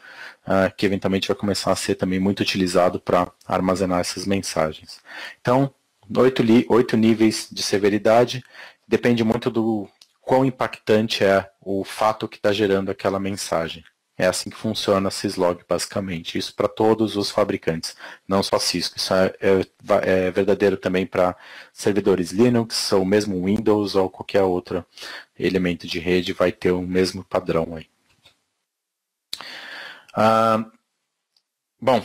que eventualmente vai começar a ser também muito utilizado para armazenar essas mensagens. Então, 8 níveis de severidade, depende muito do quão impactante é o fato que está gerando aquela mensagem. É assim que funciona a Syslog, basicamente. Isso para todos os fabricantes, não só Cisco. Isso é verdadeiro também para servidores Linux, ou mesmo Windows, ou qualquer outro elemento de rede, vai ter o mesmo padrão aí. Bom,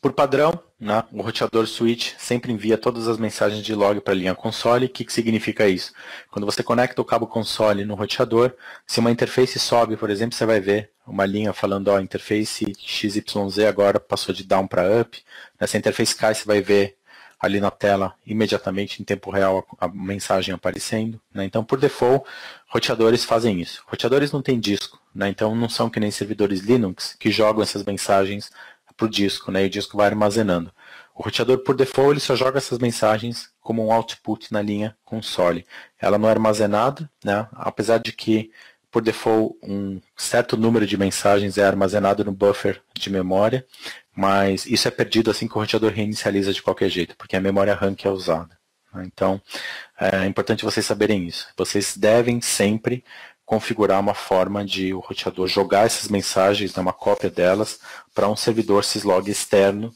por padrão, né, o roteador switch sempre envia todas as mensagens de log para a linha console. O que significa isso? Quando você conecta o cabo console no roteador, se uma interface sobe, por exemplo, você vai ver uma linha falando, ó, interface XYZ agora passou de down para up. Nessa interface cai, você vai ver ali na tela, imediatamente, em tempo real, a mensagem aparecendo. Né? Então, por default, roteadores fazem isso. Roteadores não têm disco, né? Então não são que nem servidores Linux que jogam essas mensagens para o disco, né, e o disco vai armazenando. O roteador, por default, ele só joga essas mensagens como um output na linha console. Ela não é armazenada, né, apesar de que, por default, um certo número de mensagens é armazenado no buffer de memória, mas isso é perdido assim que o roteador reinicializa de qualquer jeito, porque é a memória RAM que é usada. Então, é importante vocês saberem isso. Vocês devem sempre configurar uma forma de o roteador jogar essas mensagens, uma cópia delas, para um servidor syslog externo,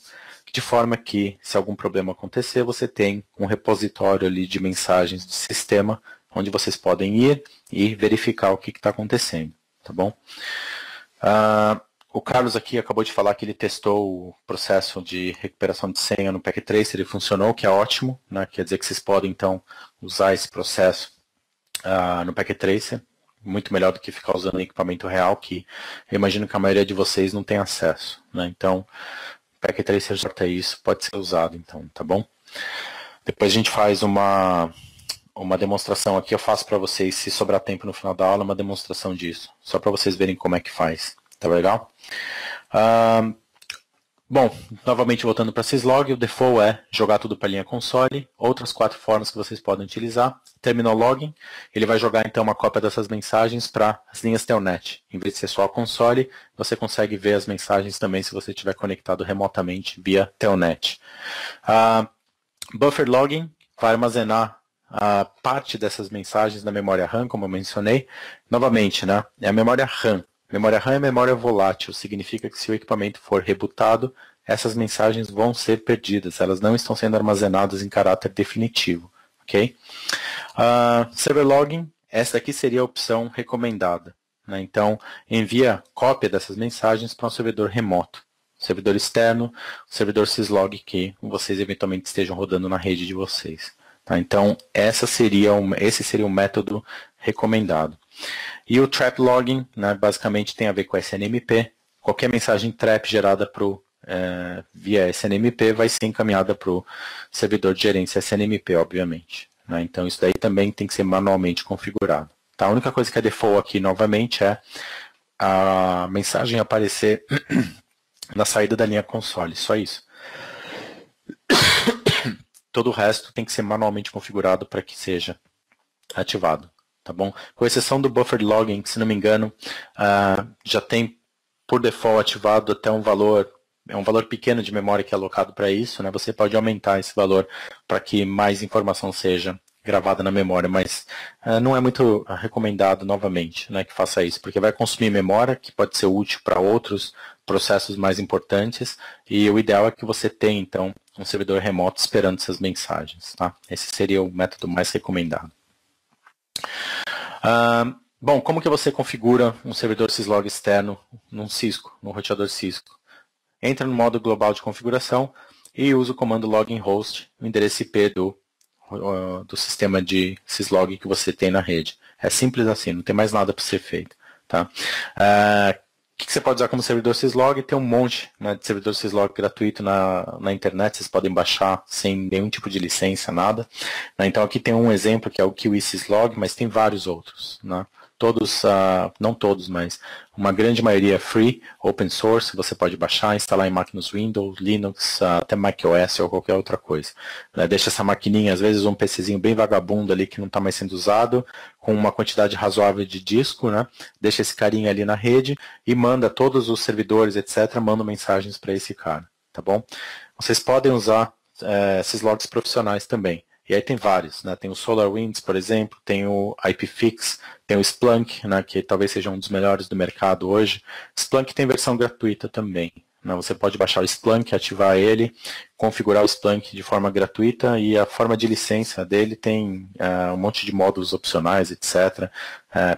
de forma que, se algum problema acontecer, você tem um repositório ali de mensagens do sistema, onde vocês podem ir e verificar o que está acontecendo, tá bom? O Carlos aqui acabou de falar que ele testou o processo de recuperação de senha no PAC Tracer, ele funcionou, que é ótimo, né? Quer dizer que vocês podem, então, usar esse processo no PAC Tracer, muito melhor do que ficar usando um equipamento real, que eu imagino que a maioria de vocês não tem acesso, né? Então, o PAC Tracer já isso, pode ser usado, então, tá bom? Depois a gente faz uma demonstração aqui, eu faço para vocês, se sobrar tempo no final da aula, uma demonstração disso, só para vocês verem como é que faz, tá legal? Bom, novamente voltando para Syslog, o default é jogar tudo para a linha console. Outras 4 formas que vocês podem utilizar. Terminou login, ele vai jogar então uma cópia dessas mensagens para as linhas Telnet. Em vez de ser só a console, você consegue ver as mensagens também se você estiver conectado remotamente via Telnet. Buffer logging vai armazenar parte dessas mensagens na memória RAM, como eu mencionei. Novamente, né, é a memória RAM. Memória RAM é memória volátil, significa que se o equipamento for rebutado, essas mensagens vão ser perdidas, elas não estão sendo armazenadas em caráter definitivo. Okay? Server logging, essa aqui seria a opção recomendada. Né? Então, envia cópia dessas mensagens para um servidor remoto, servidor externo, servidor syslog que vocês eventualmente estejam rodando na rede de vocês. Tá? Então, esse seria o método recomendado. E o trap logging, né, basicamente tem a ver com SNMP. Qualquer mensagem trap gerada via SNMP vai ser encaminhada para o servidor de gerência SNMP, obviamente. Né? Então, isso daí também tem que ser manualmente configurado. Tá? A única coisa que é default aqui, novamente, é a mensagem aparecer na saída da linha console, só isso. Todo o resto tem que ser manualmente configurado para que seja ativado, tá bom? Com exceção do buffer logging, que se não me engano, já tem por default ativado até um valor pequeno de memória que é alocado para isso, né? Você pode aumentar esse valor para que mais informação seja gravada na memória, mas não é muito recomendado novamente, né, que faça isso, porque vai consumir memória, que pode ser útil para outros processos mais importantes, e o ideal é que você tenha, então, um servidor remoto esperando essas mensagens. Tá? Esse seria o método mais recomendado. Bom, como que você configura um servidor syslog externo num Cisco, num roteador Cisco? Entra no modo global de configuração e usa o comando login host, o endereço IP do sistema de syslog que você tem na rede. É simples assim, não tem mais nada para ser feito. Tá? O que você pode usar como servidor syslog? Tem um monte, né, de servidor syslog gratuito na internet, vocês podem baixar sem nenhum tipo de licença, nada. Né? Então aqui tem um exemplo que é o Kiwi Syslog, mas tem vários outros. Né? Todos, não todos, mas uma grande maioria é free, open source, você pode baixar, instalar em máquinas Windows, Linux, até macOS ou qualquer outra coisa. Né? Deixa essa maquininha, às vezes um PCzinho bem vagabundo ali que não está mais sendo usado, com uma quantidade razoável de disco, né? Deixa esse carinha ali na rede e manda todos os servidores, etc., mandam mensagens para esse cara, tá bom? Vocês podem usar esses logs profissionais também. E aí tem vários, né? Tem o SolarWinds, por exemplo, tem o IPFix, tem o Splunk, né? Que talvez seja um dos melhores do mercado hoje. Splunk tem versão gratuita também. Né? Você pode baixar o Splunk, ativar ele, configurar o Splunk de forma gratuita e a forma de licença dele tem um monte de módulos opcionais, etc.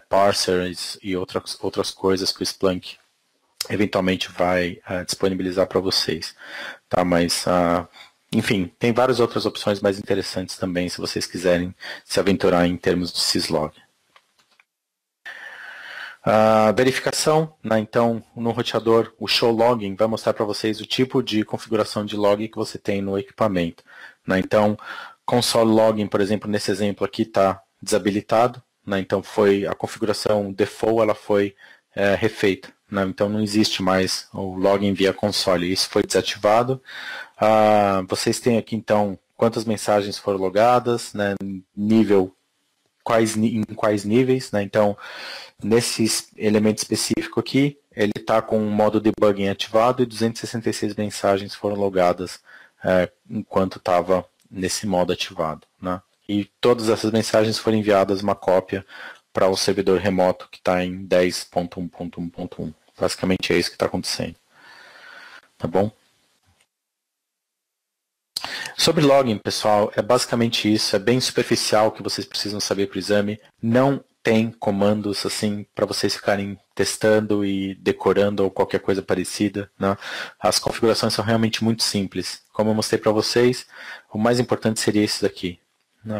Parsers e outras coisas que o Splunk eventualmente vai disponibilizar para vocês. Tá? Mas enfim, tem várias outras opções mais interessantes também, se vocês quiserem se aventurar em termos de syslog. Verificação, né? Então, no roteador, o show logging vai mostrar para vocês o tipo de configuração de log que você tem no equipamento. Né? Então, console logging, por exemplo, nesse exemplo aqui está desabilitado. Né? Então, a configuração default ela foi refeita. Né? Então, não existe mais o login via console. Isso foi desativado. Vocês têm aqui, então, quantas mensagens foram logadas, né? Nível, em quais níveis. Né? Então, nesse elemento específico aqui, ele está com o modo debugging ativado e 266 mensagens foram logadas enquanto estava nesse modo ativado. Né? E todas essas mensagens foram enviadas uma cópia para o servidor remoto que está em 10.1.1.1. Basicamente é isso que está acontecendo. Tá bom? Sobre login, pessoal, é basicamente isso. É bem superficial o que vocês precisam saber para o exame. Não tem comandos assim para vocês ficarem testando e decorando ou qualquer coisa parecida. Né? As configurações são realmente muito simples. Como eu mostrei para vocês, o mais importante seria isso daqui.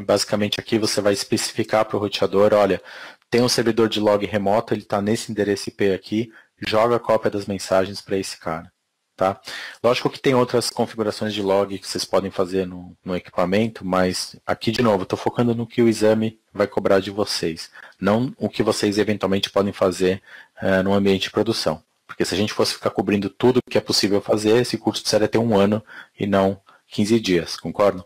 Basicamente aqui você vai especificar para o roteador, olha, tem um servidor de log remoto, ele está nesse endereço IP aqui, joga a cópia das mensagens para esse cara. Tá? Lógico que tem outras configurações de log que vocês podem fazer no equipamento, mas aqui de novo, estou focando no que o exame vai cobrar de vocês, não o que vocês eventualmente podem fazer no ambiente de produção. Porque se a gente fosse ficar cobrindo tudo que é possível fazer, esse curso precisaria ter 1 ano e não 15 dias, concordam?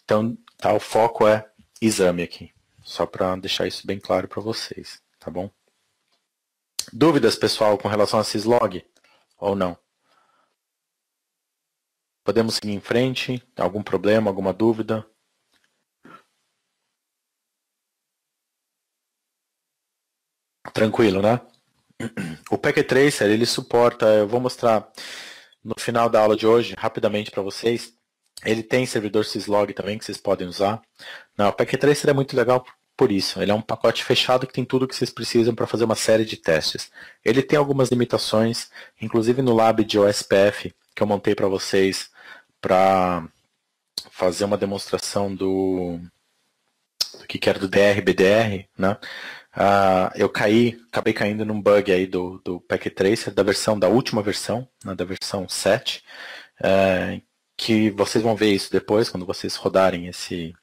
Então, o foco é exame aqui, só para deixar isso bem claro para vocês, tá bom? Dúvidas, pessoal, com relação a syslog ou não? Podemos seguir em frente? Algum problema, alguma dúvida? Tranquilo, né? O Packet Tracer, ele suporta, eu vou mostrar no final da aula de hoje, rapidamente para vocês. Ele tem servidor syslog também que vocês podem usar. Não, o Packet Tracer é muito legal por isso. Ele é um pacote fechado que tem tudo que vocês precisam para fazer uma série de testes. Ele tem algumas limitações, inclusive no lab de OSPF, que eu montei para vocês para fazer uma demonstração do do que era do DR, BDR, né? Eu acabei caindo num bug aí do Packet Tracer, da última versão, né, da versão 7, que vocês vão ver isso depois, quando vocês rodarem esse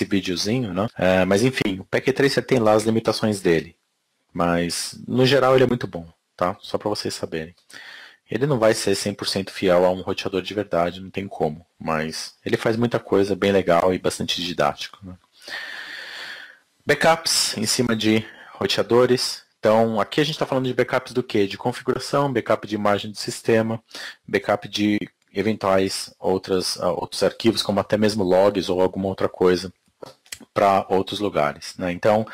videozinho, né? Mas enfim, o Packet Tracer tem lá as limitações dele, mas no geral ele é muito bom, tá? Só para vocês saberem. Ele não vai ser 100% fiel a um roteador de verdade, não tem como, mas ele faz muita coisa bem legal e bastante didático, né? Backups em cima de roteadores. Então, aqui a gente está falando de backups do quê? De configuração, backup de imagem do sistema, backup de eventuais outros arquivos, como até mesmo logs ou alguma outra coisa para outros lugares, né? Então,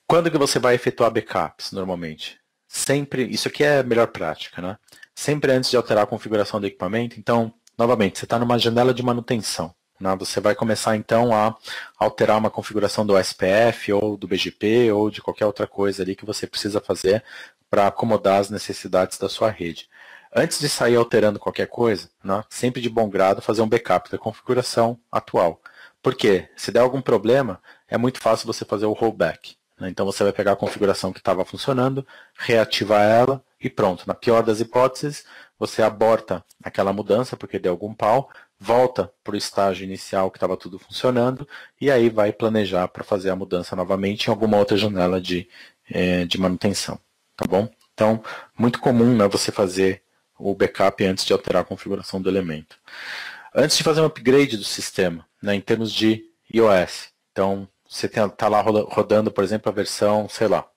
quando que você vai efetuar backups, normalmente? Sempre, isso aqui é a melhor prática, né? Sempre antes de alterar a configuração do equipamento. Então, novamente, você está numa janela de manutenção, né? Você vai começar, então, a alterar uma configuração do SPF, ou do BGP, ou de qualquer outra coisa ali que você precisa fazer para acomodar as necessidades da sua rede. Antes de sair alterando qualquer coisa, né, sempre de bom grado fazer um backup da configuração atual. Por quê? Se der algum problema, é muito fácil você fazer o rollback. Então você vai pegar a configuração que estava funcionando, reativar ela e pronto. Na pior das hipóteses, você aborta aquela mudança porque deu algum pau, volta para o estágio inicial que estava tudo funcionando e aí vai planejar para fazer a mudança novamente em alguma outra janela de manutenção. Tá bom? Então, muito comum, né, você fazer o backup antes de alterar a configuração do elemento. Antes de fazer um upgrade do sistema, né, em termos de iOS, então você está lá rodando, por exemplo, a versão, sei lá,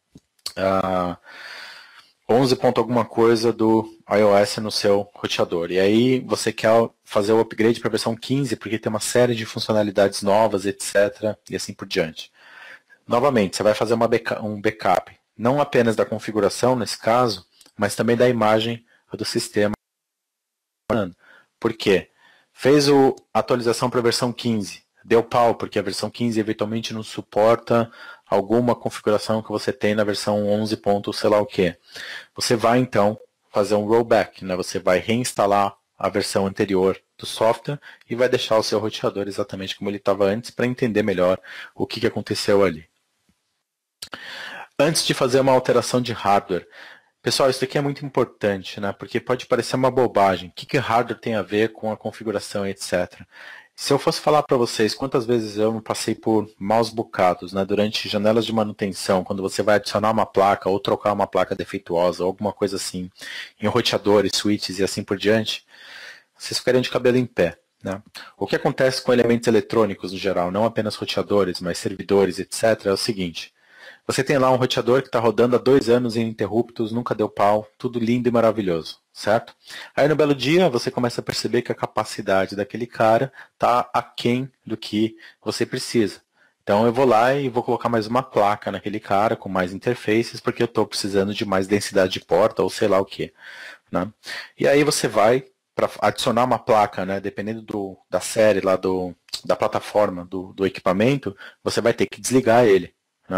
11 ponto alguma coisa do iOS no seu roteador. E aí você quer fazer o upgrade para a versão 15, porque tem uma série de funcionalidades novas, etc. E assim por diante. Novamente, você vai fazer um backup, não apenas da configuração, nesse caso, mas também da imagem do sistema. Por quê? Fez a atualização para a versão 15. Deu pau, porque a versão 15 eventualmente não suporta alguma configuração que você tem na versão 11. Sei lá o que. Você vai então fazer um rollback, né? Você vai reinstalar a versão anterior do software e vai deixar o seu roteador exatamente como ele estava antes para entender melhor o que aconteceu ali. Antes de fazer uma alteração de hardware, pessoal, isso aqui é muito importante, né? Porque pode parecer uma bobagem. O que hardware tem a ver com a configuração, etc. Se eu fosse falar para vocês quantas vezes eu me passei por maus bocados, né, durante janelas de manutenção, quando você vai adicionar uma placa ou trocar uma placa defeituosa ou alguma coisa assim, em roteadores, switches e assim por diante, vocês ficariam de cabelo em pé. Né? O que acontece com elementos eletrônicos no geral, não apenas roteadores, mas servidores, etc., é o seguinte. Você tem lá um roteador que está rodando há 2 anos ininterruptos, nunca deu pau, tudo lindo e maravilhoso, certo? Aí no belo dia você começa a perceber que a capacidade daquele cara está aquém do que você precisa. Então eu vou lá e vou colocar mais uma placa naquele cara com mais interfaces porque eu estou precisando de mais densidade de porta ou sei lá o que. Né? E aí você vai para adicionar uma placa, né, dependendo da série lá da plataforma do equipamento, você vai ter que desligar ele. Né?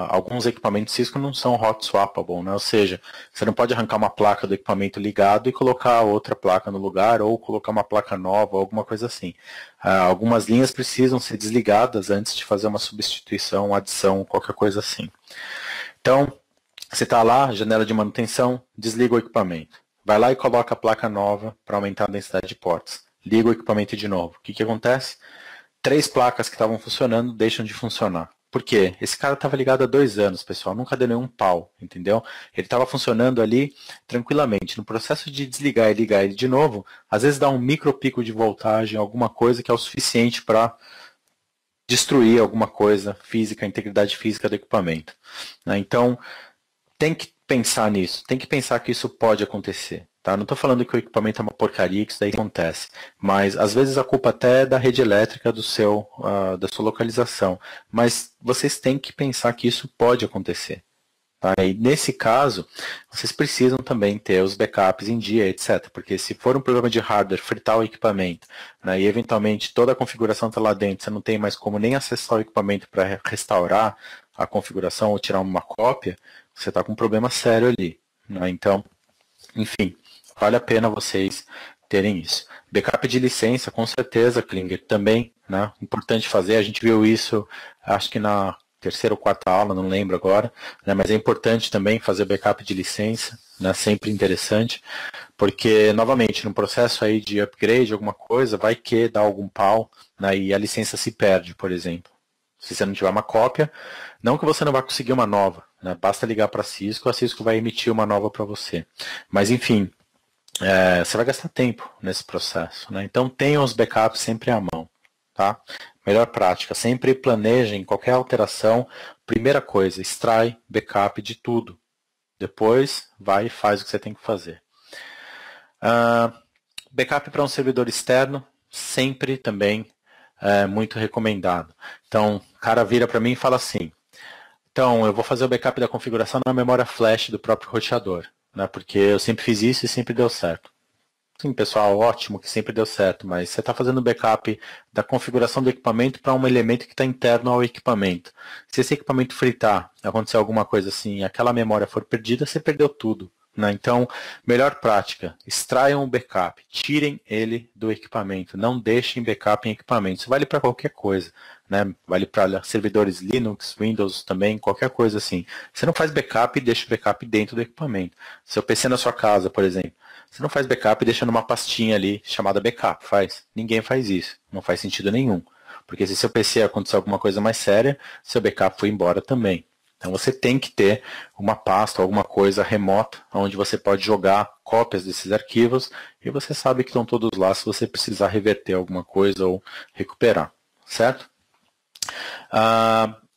Alguns equipamentos Cisco não são hot swappable, né? Ou seja, você não pode arrancar uma placa do equipamento ligado e colocar outra placa no lugar ou colocar uma placa nova ou alguma coisa assim. Algumas linhas precisam ser desligadas antes de fazer uma substituição, adição, qualquer coisa assim. Então, você está lá, janela de manutenção, desliga o equipamento. Vai lá e coloca a placa nova para aumentar a densidade de portas. Liga o equipamento de novo. O que acontece? 3 placas que estavam funcionando deixam de funcionar. Por quê? Esse cara estava ligado há 2 anos, pessoal, nunca deu nenhum pau, entendeu? Ele estava funcionando ali tranquilamente. No processo de desligar e ligar ele de novo, às vezes dá um micro pico de voltagem, alguma coisa que é o suficiente para destruir alguma coisa física, a integridade física do equipamento. Né? Então, tem que pensar nisso, tem que pensar que isso pode acontecer. Tá? Não estou falando que o equipamento é uma porcaria, que isso daí acontece, mas às vezes a culpa até é da rede elétrica da sua localização, mas vocês têm que pensar que isso pode acontecer. Tá? E nesse caso, vocês precisam também ter os backups em dia, etc. Porque se for um problema de hardware, fritar o equipamento, né, e eventualmente toda a configuração está lá dentro, você não tem mais como nem acessar o equipamento para restaurar a configuração ou tirar uma cópia, você está com um problema sério ali. Né? Então, enfim, vale a pena vocês terem isso. Backup de licença, com certeza, Klinger, também. né? Importante fazer, a gente viu isso, acho que na terceira ou quarta aula, não lembro agora, né? Mas é importante também fazer backup de licença, né? Sempre interessante, porque, novamente, no processo aí de upgrade, alguma coisa, vai que dá algum pau, né? E a licença se perde, por exemplo. Se você não tiver uma cópia, não que você não vai conseguir uma nova, né? Basta ligar para a Cisco vai emitir uma nova para você. Mas, enfim, você vai gastar tempo nesse processo, né? Então tenha os backups sempre à mão, tá? Melhor prática, sempre planejem qualquer alteração. Primeira coisa, extrai backup de tudo. Depois vai e faz o que você tem que fazer. Backup para um servidor externo, sempre também é muito recomendado. Então, o cara vira para mim e fala assim, então eu vou fazer o backup da configuração na memória flash do próprio roteador, né, porque eu sempre fiz isso e sempre deu certo. Sim, pessoal, ótimo que sempre deu certo, mas você está fazendo backup da configuração do equipamento para um elemento que está interno ao equipamento. Se esse equipamento fritar, acontecer alguma coisa assim, aquela memória for perdida, você perdeu tudo. Né? Então, melhor prática, extraiam o backup, tirem ele do equipamento, não deixem backup em equipamento. Isso vale para qualquer coisa, né? Vale para servidores Linux, Windows também, qualquer coisa assim. Você não faz backup e deixa o backup dentro do equipamento. Seu PC na sua casa, por exemplo, você não faz backup e deixa numa pastinha ali chamada backup, faz? Ninguém faz isso, não faz sentido nenhum. Porque se seu PC acontecer alguma coisa mais séria, seu backup foi embora também. Então você tem que ter uma pasta, alguma coisa remota, onde você pode jogar cópias desses arquivos e você sabe que estão todos lá se você precisar reverter alguma coisa ou recuperar, certo?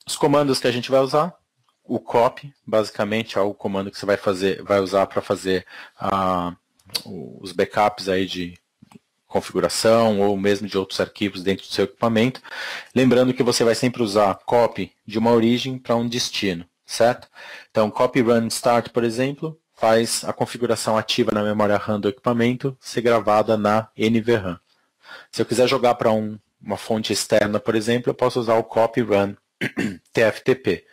Os comandos que a gente vai usar, o copy, basicamente é o comando que você vai usar para fazer os backups aí de configuração ou mesmo de outros arquivos dentro do seu equipamento. Lembrando que você vai sempre usar copy de uma origem para um destino, certo? Então, copy run start, por exemplo, faz a configuração ativa na memória RAM do equipamento ser gravada na NVRAM. Se eu quiser jogar para uma fonte externa, por exemplo, eu posso usar o copy run TFTP.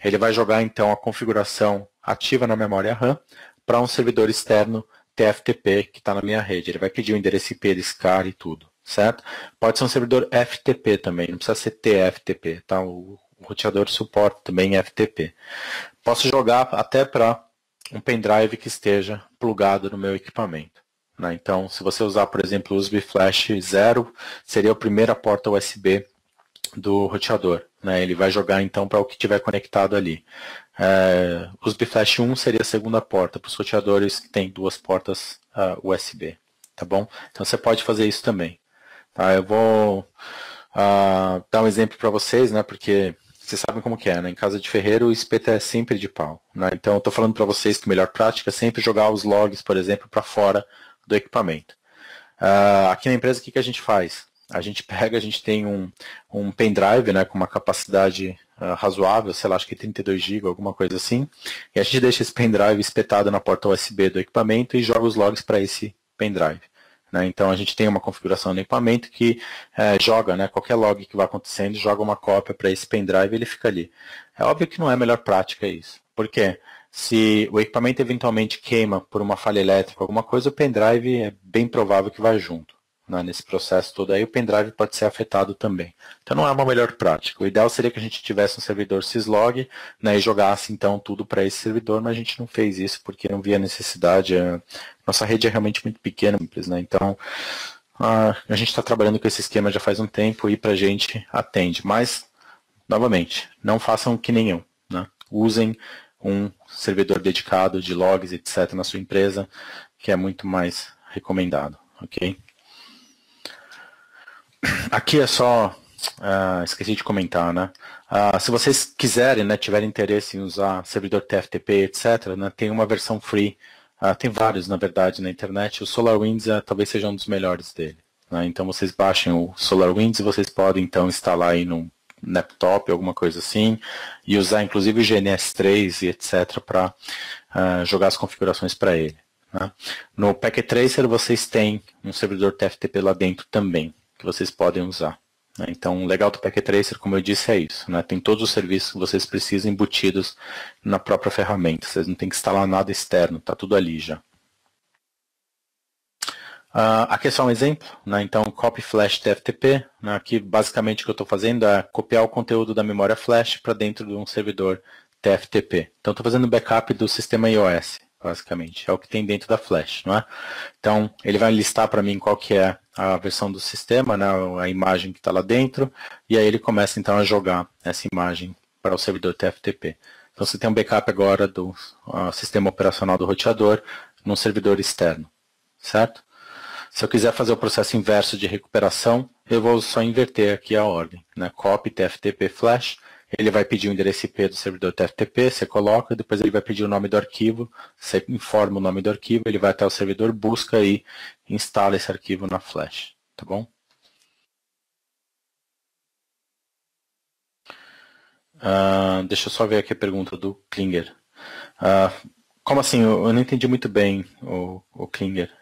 Ele vai jogar, então, a configuração ativa na memória RAM para um servidor externo TFTP que está na minha rede. Ele vai pedir o endereço IP de SCAR e tudo, certo? Pode ser um servidor FTP também, não precisa ser TFTP, tá? O roteador suporta também FTP. Posso jogar até para um pendrive que esteja plugado no meu equipamento. Né? Então, se você usar, por exemplo, o USB Flash 0, seria a primeira porta USB do roteador. Né? Ele vai jogar então para o que estiver conectado ali. O USB Flash 1 seria a segunda porta para os roteadores que têm duas portas USB. Tá bom? Então você pode fazer isso também. Tá? Eu vou dar um exemplo para vocês, né? Porque vocês sabem como que é, né? Em casa de ferreiro o espeto é sempre de pau. Né? Então eu estou falando para vocês que a melhor prática é sempre jogar os logs, por exemplo, para fora do equipamento. Aqui na empresa o que a gente faz? A gente tem um pendrive, né, com uma capacidade razoável, sei lá, acho que 32 GB, alguma coisa assim, e a gente deixa esse pendrive espetado na porta USB do equipamento e joga os logs para esse pendrive. Né? Então a gente tem uma configuração no equipamento que joga, né, qualquer log que vai acontecendo, joga uma cópia para esse pendrive e ele fica ali. É óbvio que não é a melhor prática isso. Por quê? Se o equipamento eventualmente queima por uma falha elétrica, alguma coisa, o pendrive é bem provável que vá junto. Né, nesse processo todo aí, o pendrive pode ser afetado também. Então não é uma melhor prática. O ideal seria que a gente tivesse um servidor syslog, né, e jogasse então tudo para esse servidor, mas a gente não fez isso porque não via necessidade. Nossa rede é realmente muito pequena, né, então a gente está trabalhando com esse esquema já faz um tempo e para a gente atende. Mas, novamente, não façam que nenhum. Né? Usem um servidor dedicado de logs, etc., na sua empresa, que é muito mais recomendado. Ok? Aqui é só, esqueci de comentar, né? Se vocês quiserem, né, tiverem interesse em usar servidor TFTP, etc., né, tem uma versão free, tem vários, na verdade, na internet. O SolarWinds talvez seja um dos melhores dele. Né? Então vocês baixem o SolarWinds e vocês podem, então, instalar aí num laptop, alguma coisa assim, e usar, inclusive, o GNS3 e etc., para jogar as configurações para ele. Né? No Packet Tracer vocês têm um servidor TFTP lá dentro também, que vocês podem usar. Né? Então, o legal do Packet Tracer, como eu disse, é isso. Né? Tem todos os serviços que vocês precisam embutidos na própria ferramenta. Vocês não têm que instalar nada externo, está tudo ali já. Aqui é só um exemplo, né? Então copy flash TFTP, né? Aqui basicamente o que eu estou fazendo é copiar o conteúdo da memória flash para dentro de um servidor TFTP. Então estou fazendo backup do sistema iOS, basicamente, é o que tem dentro da flash, não é? Então ele vai listar para mim qual que é a versão do sistema, né? A imagem que está lá dentro, e aí ele começa então a jogar essa imagem para o servidor TFTP. Então você tem um backup agora do sistema operacional do roteador num servidor externo, certo? Se eu quiser fazer o processo inverso de recuperação, eu vou só inverter aqui a ordem, né? Copy TFTP flash, ele vai pedir o endereço IP do servidor TFTP, você coloca, depois ele vai pedir o nome do arquivo, você informa o nome do arquivo, ele vai até o servidor, busca e instala esse arquivo na flash, tá bom? Deixa eu só ver aqui a pergunta do Klinger. Como assim? Eu não entendi muito bem o Klinger.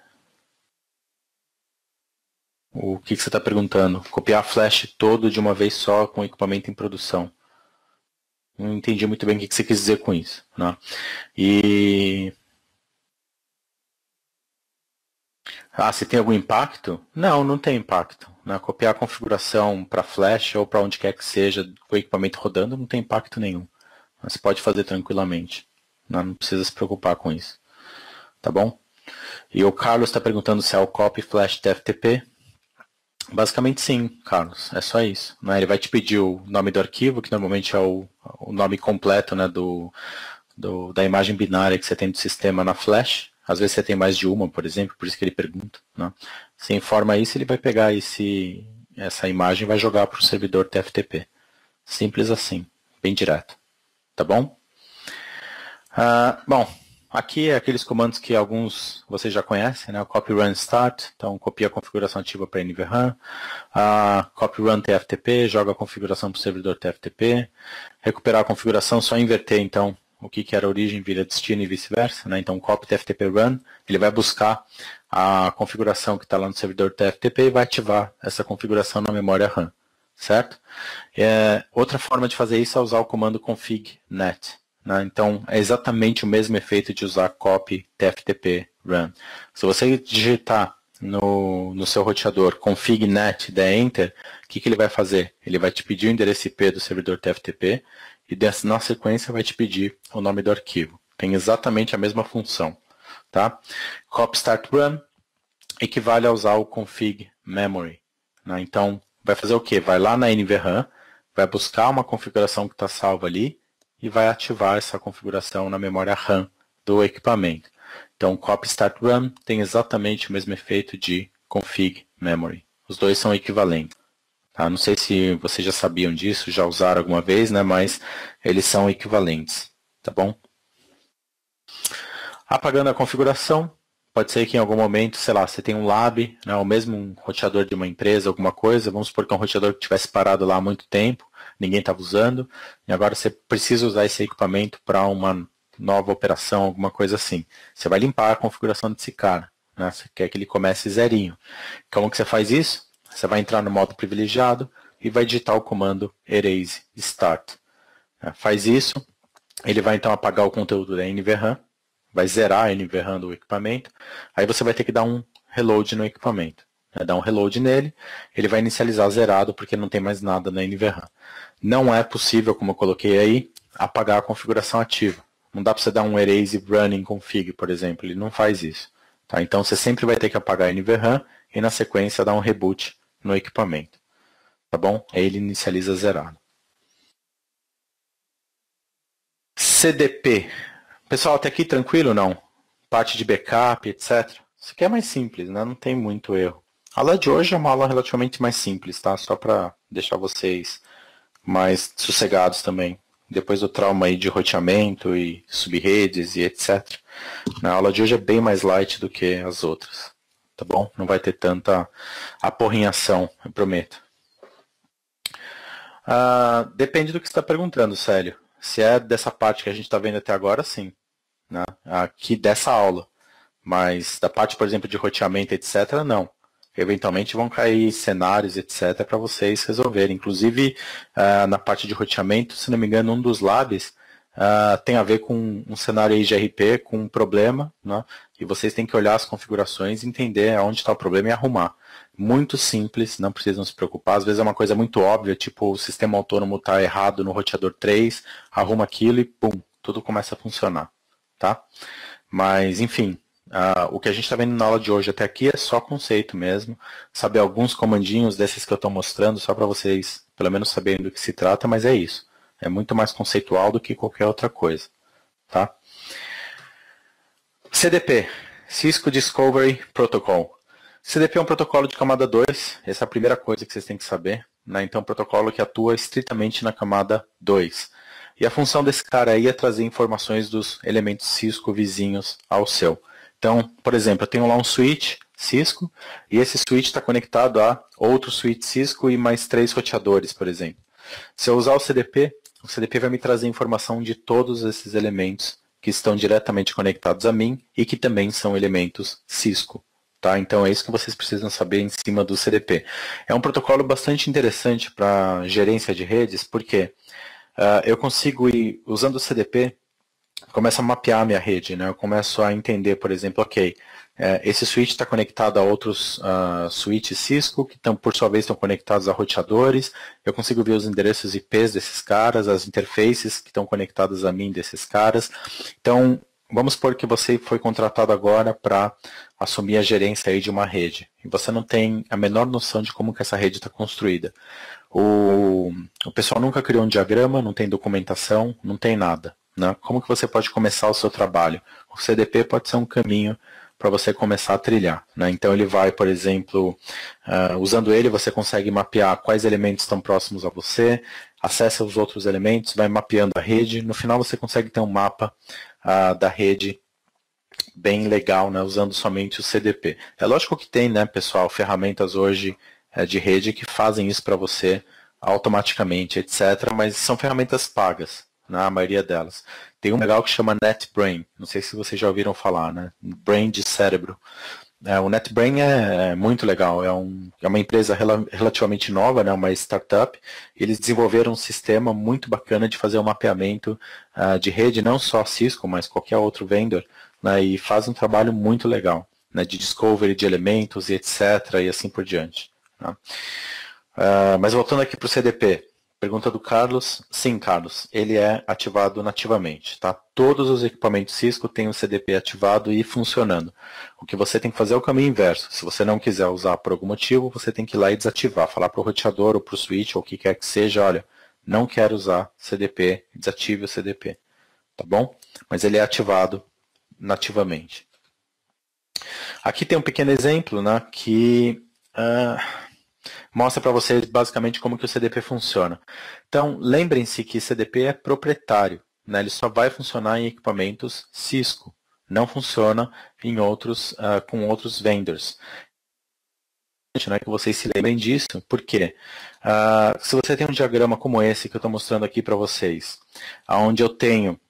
O que você está perguntando? Copiar flash todo de uma vez só com equipamento em produção. Não entendi muito bem o que você quis dizer com isso, né? Se tem algum impacto? Não, não tem impacto, né? Copiar a configuração para flash ou para onde quer que seja com o equipamento rodando não tem impacto nenhum. Você pode fazer tranquilamente. Não precisa se preocupar com isso. Tá bom? E o Carlos está perguntando se é o copy flash TFTP. Basicamente sim, Carlos, é só isso, né? Ele vai te pedir o nome do arquivo, que normalmente é o nome completo, né, da imagem binária que você tem do sistema na flash. Às vezes você tem mais de uma, por exemplo, por isso que ele pergunta, né? Você informa isso, ele vai pegar essa imagem e vai jogar para o servidor TFTP. Simples assim, bem direto, tá bom? Bom, aqui é aqueles comandos que alguns vocês já conhecem, né? O copy run start, então copia a configuração ativa para NVRAM. Copy run TFTP, joga a configuração para o servidor TFTP. Recuperar a configuração, só inverter então o que era origem vira destino e vice-versa, né? Então copy TFTP run, ele vai buscar a configuração que está lá no servidor TFTP e vai ativar essa configuração na memória RAM, certo? Outra forma de fazer isso é usar o comando config net. Né? Então, é exatamente o mesmo efeito de usar copy tftp run. Se você digitar no seu roteador config net, der enter, o que ele vai fazer? Ele vai te pedir o endereço IP do servidor TFTP e na sequência vai te pedir o nome do arquivo. Tem exatamente a mesma função. Tá? Copy start run equivale a usar o config memory. Né? Então, vai fazer o quê? Vai lá na NVRAM, vai buscar uma configuração que está salva ali, e vai ativar essa configuração na memória RAM do equipamento. Então, copy start run tem exatamente o mesmo efeito de config memory. Os dois são equivalentes. Tá? Não sei se vocês já sabiam disso, já usaram alguma vez, né? Mas eles são equivalentes. Tá bom? Apagando a configuração, pode ser que em algum momento, sei lá, você tem um lab, né, ou mesmo um roteador de uma empresa, alguma coisa, vamos supor que é um roteador que tivesse parado lá há muito tempo, ninguém estava usando, e agora você precisa usar esse equipamento para uma nova operação, alguma coisa assim. Você vai limpar a configuração desse cara, né? Você quer que ele comece zerinho. Como que você faz isso? Você vai entrar no modo privilegiado e vai digitar o comando erase start. Faz isso, ele vai então apagar o conteúdo da NVRAM, vai zerar a NVRAM do equipamento, aí você vai ter que dar um reload no equipamento. Dar um reload nele, ele vai inicializar zerado porque não tem mais nada na NVRAM. Não é possível, como eu coloquei aí, apagar a configuração ativa. Não dá para você dar um erase running config, por exemplo, ele não faz isso. Tá? Então você sempre vai ter que apagar a NVRAM e na sequência dar um reboot no equipamento. Tá bom? Aí ele inicializa zerado. CDP. Pessoal, até aqui tranquilo ou não? Parte de backup, etc. Isso aqui é mais simples, né? Não tem muito erro. A aula de hoje é uma aula relativamente mais simples, tá? Só para deixar vocês mais sossegados também. Depois do trauma aí de roteamento e subredes e etc. A aula de hoje é bem mais light do que as outras. Tá bom? Não vai ter tanta aporrinhação, eu prometo. Depende do que você está perguntando, Célio. Se é dessa parte que a gente está vendo até agora, sim. Né? Aqui dessa aula. Mas da parte, por exemplo, de roteamento, etc., não. Eventualmente vão cair cenários, etc., para vocês resolverem. Inclusive, na parte de roteamento, se não me engano, um dos labs tem a ver com um cenário aí de RP, com um problema, né, e vocês têm que olhar as configurações, entender onde está o problema e arrumar. Muito simples, não precisam se preocupar. Às vezes é uma coisa muito óbvia, tipo o sistema autônomo está errado no roteador 3, arruma aquilo e pum, tudo começa a funcionar. Tá? Mas, enfim, o que a gente está vendo na aula de hoje até aqui é só conceito mesmo. Saber alguns comandinhos desses que eu estou mostrando, só para vocês pelo menos saberem do que se trata, mas é isso. É muito mais conceitual do que qualquer outra coisa. Tá? CDP, Cisco Discovery Protocol. CDP é um protocolo de camada 2, essa é a primeira coisa que vocês têm que saber. Né? Então, é um protocolo que atua estritamente na camada 2. E a função desse cara aí é trazer informações dos elementos Cisco vizinhos ao seu. Então, por exemplo, eu tenho lá um switch Cisco, e esse switch está conectado a outro switch Cisco e mais 3 roteadores, por exemplo. Se eu usar o CDP vai me trazer informação de todos esses elementos que estão diretamente conectados a mim e que também são elementos Cisco. Tá? Então é isso que vocês precisam saber em cima do CDP. É um protocolo bastante interessante para gerência de redes, porque eu consigo ir, usando o CDP, começo a mapear a minha rede. Né? Eu começo a entender, por exemplo, ok, esse switch está conectado a outros switches Cisco, que por sua vez estão conectados a roteadores. Eu consigo ver os endereços IPs desses caras, as interfaces que estão conectadas a mim desses caras. Então, vamos supor que você foi contratado agora para assumir a gerência aí de uma rede. E você não tem a menor noção de como que essa rede está construída. O pessoal nunca criou um diagrama, não tem documentação, não tem nada. Né? Como que você pode começar o seu trabalho? O CDP pode ser um caminho para você começar a trilhar. Né? Então ele vai, por exemplo, usando ele você consegue mapear quais elementos estão próximos a você, acessa os outros elementos, vai mapeando a rede, no final você consegue ter um mapa da rede bem legal, né, usando somente o CDP. É lógico que tem, né, pessoal, ferramentas hoje de rede que fazem isso para você automaticamente, etc., mas são ferramentas pagas, né, a maioria delas. Tem um legal que chama NetBrain, não sei se vocês já ouviram falar, né, Brain de cérebro. O NetBrain é muito legal, é uma empresa relativamente nova, né, uma startup. Eles desenvolveram um sistema muito bacana de fazer um mapeamento de rede, não só Cisco, mas qualquer outro vendor, né, e faz um trabalho muito legal, né, de discovery de elementos e etc. e assim por diante. Né. Mas voltando aqui para o CDP, pergunta do Carlos. Sim, Carlos, ele é ativado nativamente. Tá? Todos os equipamentos Cisco têm o CDP ativado e funcionando. O que você tem que fazer é o caminho inverso. Se você não quiser usar por algum motivo, você tem que ir lá e desativar. Falar para o roteador ou para o switch ou o que quer que seja, olha, não quero usar CDP, desative o CDP. Tá bom? Mas ele é ativado nativamente. Aqui tem um pequeno exemplo, né, que mostra para vocês basicamente como que o CDP funciona. Então, lembrem-se que CDP é proprietário, né, ele só vai funcionar em equipamentos Cisco, não funciona em outros, com outros vendors. Né, que vocês se lembrem disso, porque se você tem um diagrama como esse que eu estou mostrando aqui para vocês, onde eu tenho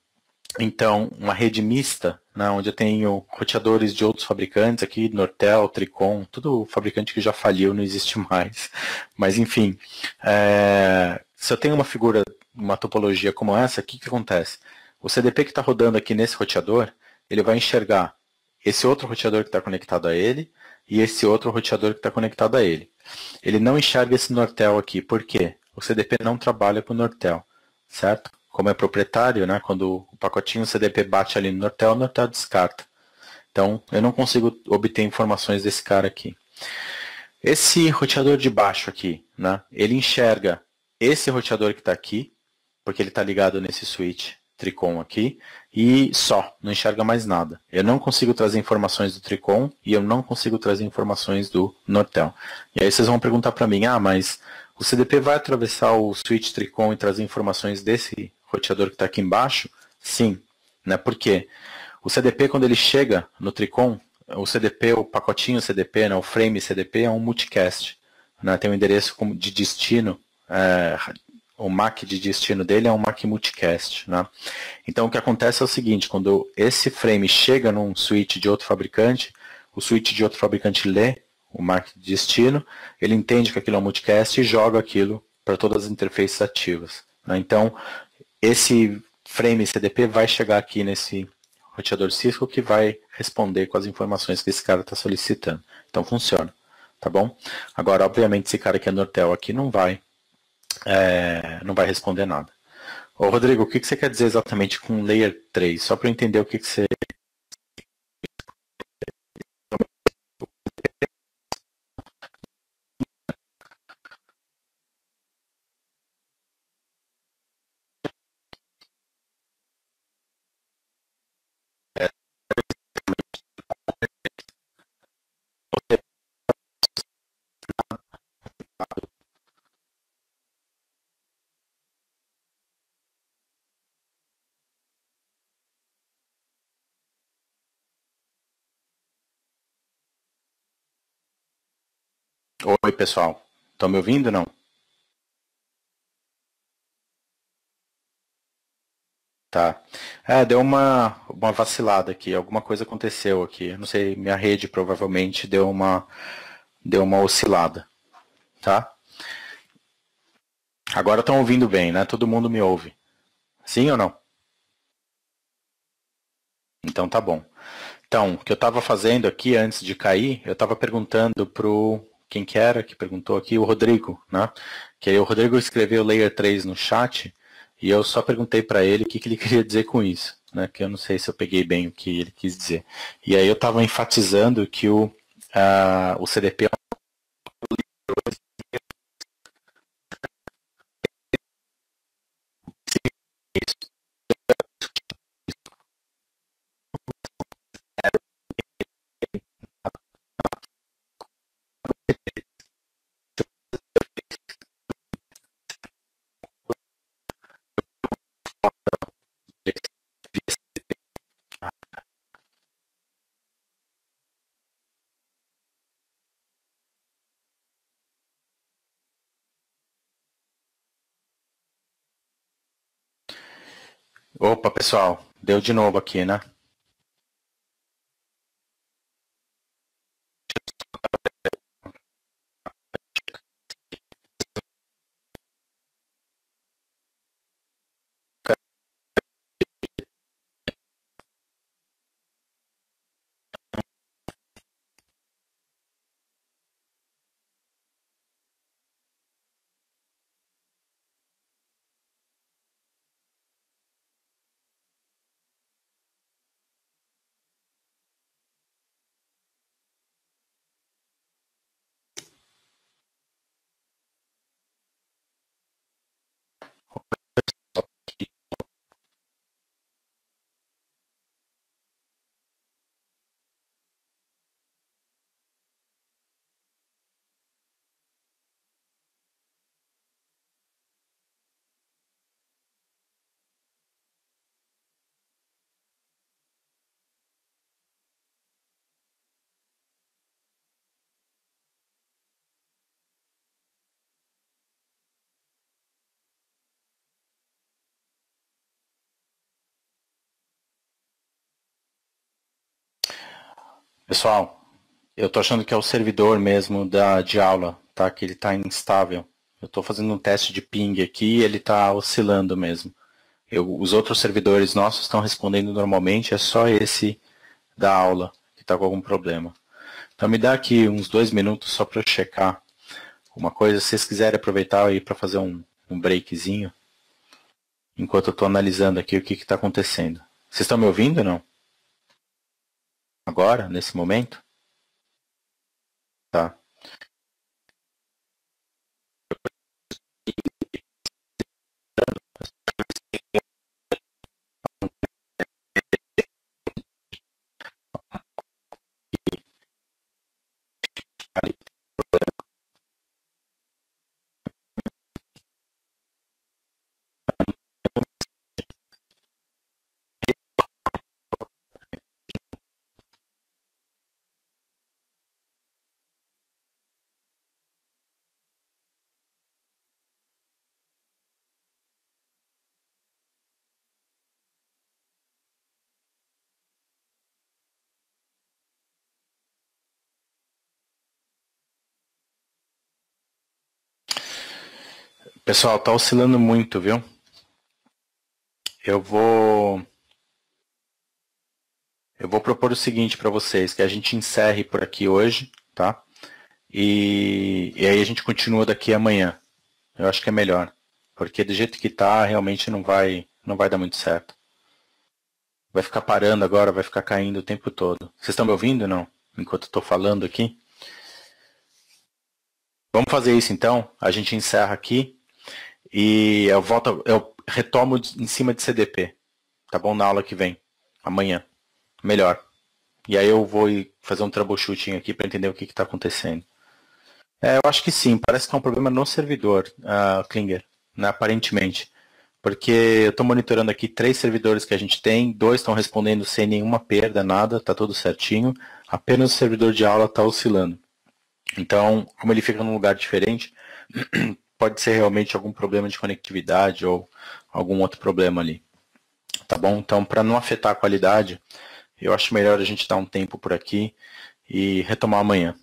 então, uma rede mista, né, onde eu tenho roteadores de outros fabricantes aqui, Nortel, Tricon, tudo fabricante que já faliu, não existe mais. Mas, enfim, se eu tenho uma figura, uma topologia como essa, o que acontece? O CDP que está rodando aqui nesse roteador, ele vai enxergar esse outro roteador que está conectado a ele e esse outro roteador que está conectado a ele. Ele não enxerga esse Nortel aqui, por quê? O CDP não trabalha com o Nortel, certo? Como é proprietário, né, quando o pacotinho CDP bate ali no Nortel, o Nortel descarta. Então, eu não consigo obter informações desse cara aqui. Esse roteador de baixo aqui, né, ele enxerga esse roteador que está aqui, porque ele está ligado nesse switch Tricon aqui, e só, não enxerga mais nada. Eu não consigo trazer informações do Tricon e eu não consigo trazer informações do Nortel. E aí vocês vão perguntar para mim, mas o CDP vai atravessar o switch Tricon e trazer informações desse roteador que está aqui embaixo? Sim. Né? Por quê? O CDP, quando ele chega no Tricon, o CDP, o pacotinho CDP, né, o frame CDP é um multicast. Né? Tem um endereço de destino, o MAC de destino dele é um MAC multicast. Né? Então o que acontece é o seguinte, quando esse frame chega num switch de outro fabricante, o switch de outro fabricante lê o MAC de destino, ele entende que aquilo é um multicast e joga aquilo para todas as interfaces ativas. Né? Então, esse frame CDP vai chegar aqui nesse roteador Cisco que vai responder com as informações que esse cara está solicitando. Então funciona, tá bom? Agora, obviamente, esse cara que é Nortel aqui não vai responder nada. Ô, Rodrigo, o que você quer dizer exatamente com Layer 3? Só para eu entender o que você... Oi, pessoal. Estão me ouvindo ou não? Tá. Deu uma vacilada aqui. Alguma coisa aconteceu aqui. Não sei, minha rede provavelmente deu uma oscilada, tá? Agora estão ouvindo bem, né? Todo mundo me ouve. Sim ou não? Então tá bom. Então, o que eu estava fazendo aqui antes de cair, eu estava perguntando pro quem que era que perguntou aqui, o Rodrigo, né? Que aí o Rodrigo escreveu Layer 3 no chat e eu só perguntei para ele o que, que ele queria dizer com isso, né? Que eu não sei se eu peguei bem o que ele quis dizer. E aí eu estava enfatizando que o CDP é Opa, pessoal, deu de novo aqui, né? Pessoal, eu tô achando que é o servidor mesmo de aula, tá? Que ele tá instável. Eu tô fazendo um teste de ping aqui e ele tá oscilando mesmo. Os outros servidores nossos estão respondendo normalmente, é só esse da aula que está com algum problema. Então me dá aqui uns 2 minutos só para eu checar uma coisa. Se vocês quiserem aproveitar aí para fazer um breakzinho, enquanto eu estou analisando aqui o que está acontecendo. Vocês estão me ouvindo ou não? Agora, nesse momento? Tá. Pessoal, tá oscilando muito, viu? Eu vou Eu vou propor o seguinte para vocês, que a gente encerre por aqui hoje, tá? E aí a gente continua daqui amanhã. Eu acho que é melhor, porque do jeito que tá, realmente não vai dar muito certo. Vai ficar parando agora, vai ficar caindo o tempo todo. Vocês estão me ouvindo, não? Enquanto eu estou falando aqui. Vamos fazer isso então. A gente encerra aqui e eu retomo em cima de CDP, tá bom? Na aula que vem, amanhã, melhor. E aí eu vou fazer um troubleshooting aqui para entender o que está acontecendo. Eu acho que sim. Parece que é um problema no servidor, Klinger, né, aparentemente. Porque eu estou monitorando aqui 3 servidores que a gente tem, 2 estão respondendo sem nenhuma perda, nada, está tudo certinho. Apenas o servidor de aula está oscilando. Então, como ele fica num lugar diferente, pode ser realmente algum problema de conectividade ou algum outro problema ali. Tá bom? Então, para não afetar a qualidade, eu acho melhor a gente dar um tempo por aqui e retomar amanhã.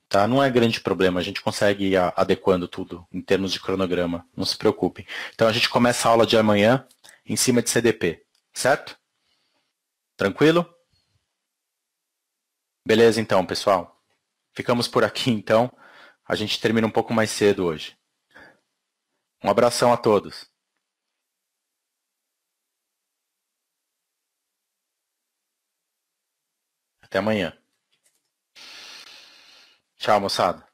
Tá? Não é grande problema, a gente consegue ir adequando tudo em termos de cronograma, não se preocupem. Então a gente começa a aula de amanhã em cima de CDP, certo? Tranquilo? Beleza então, pessoal. Ficamos por aqui então. A gente termina um pouco mais cedo hoje. Um abração a todos. Até amanhã. Tchau, moçada.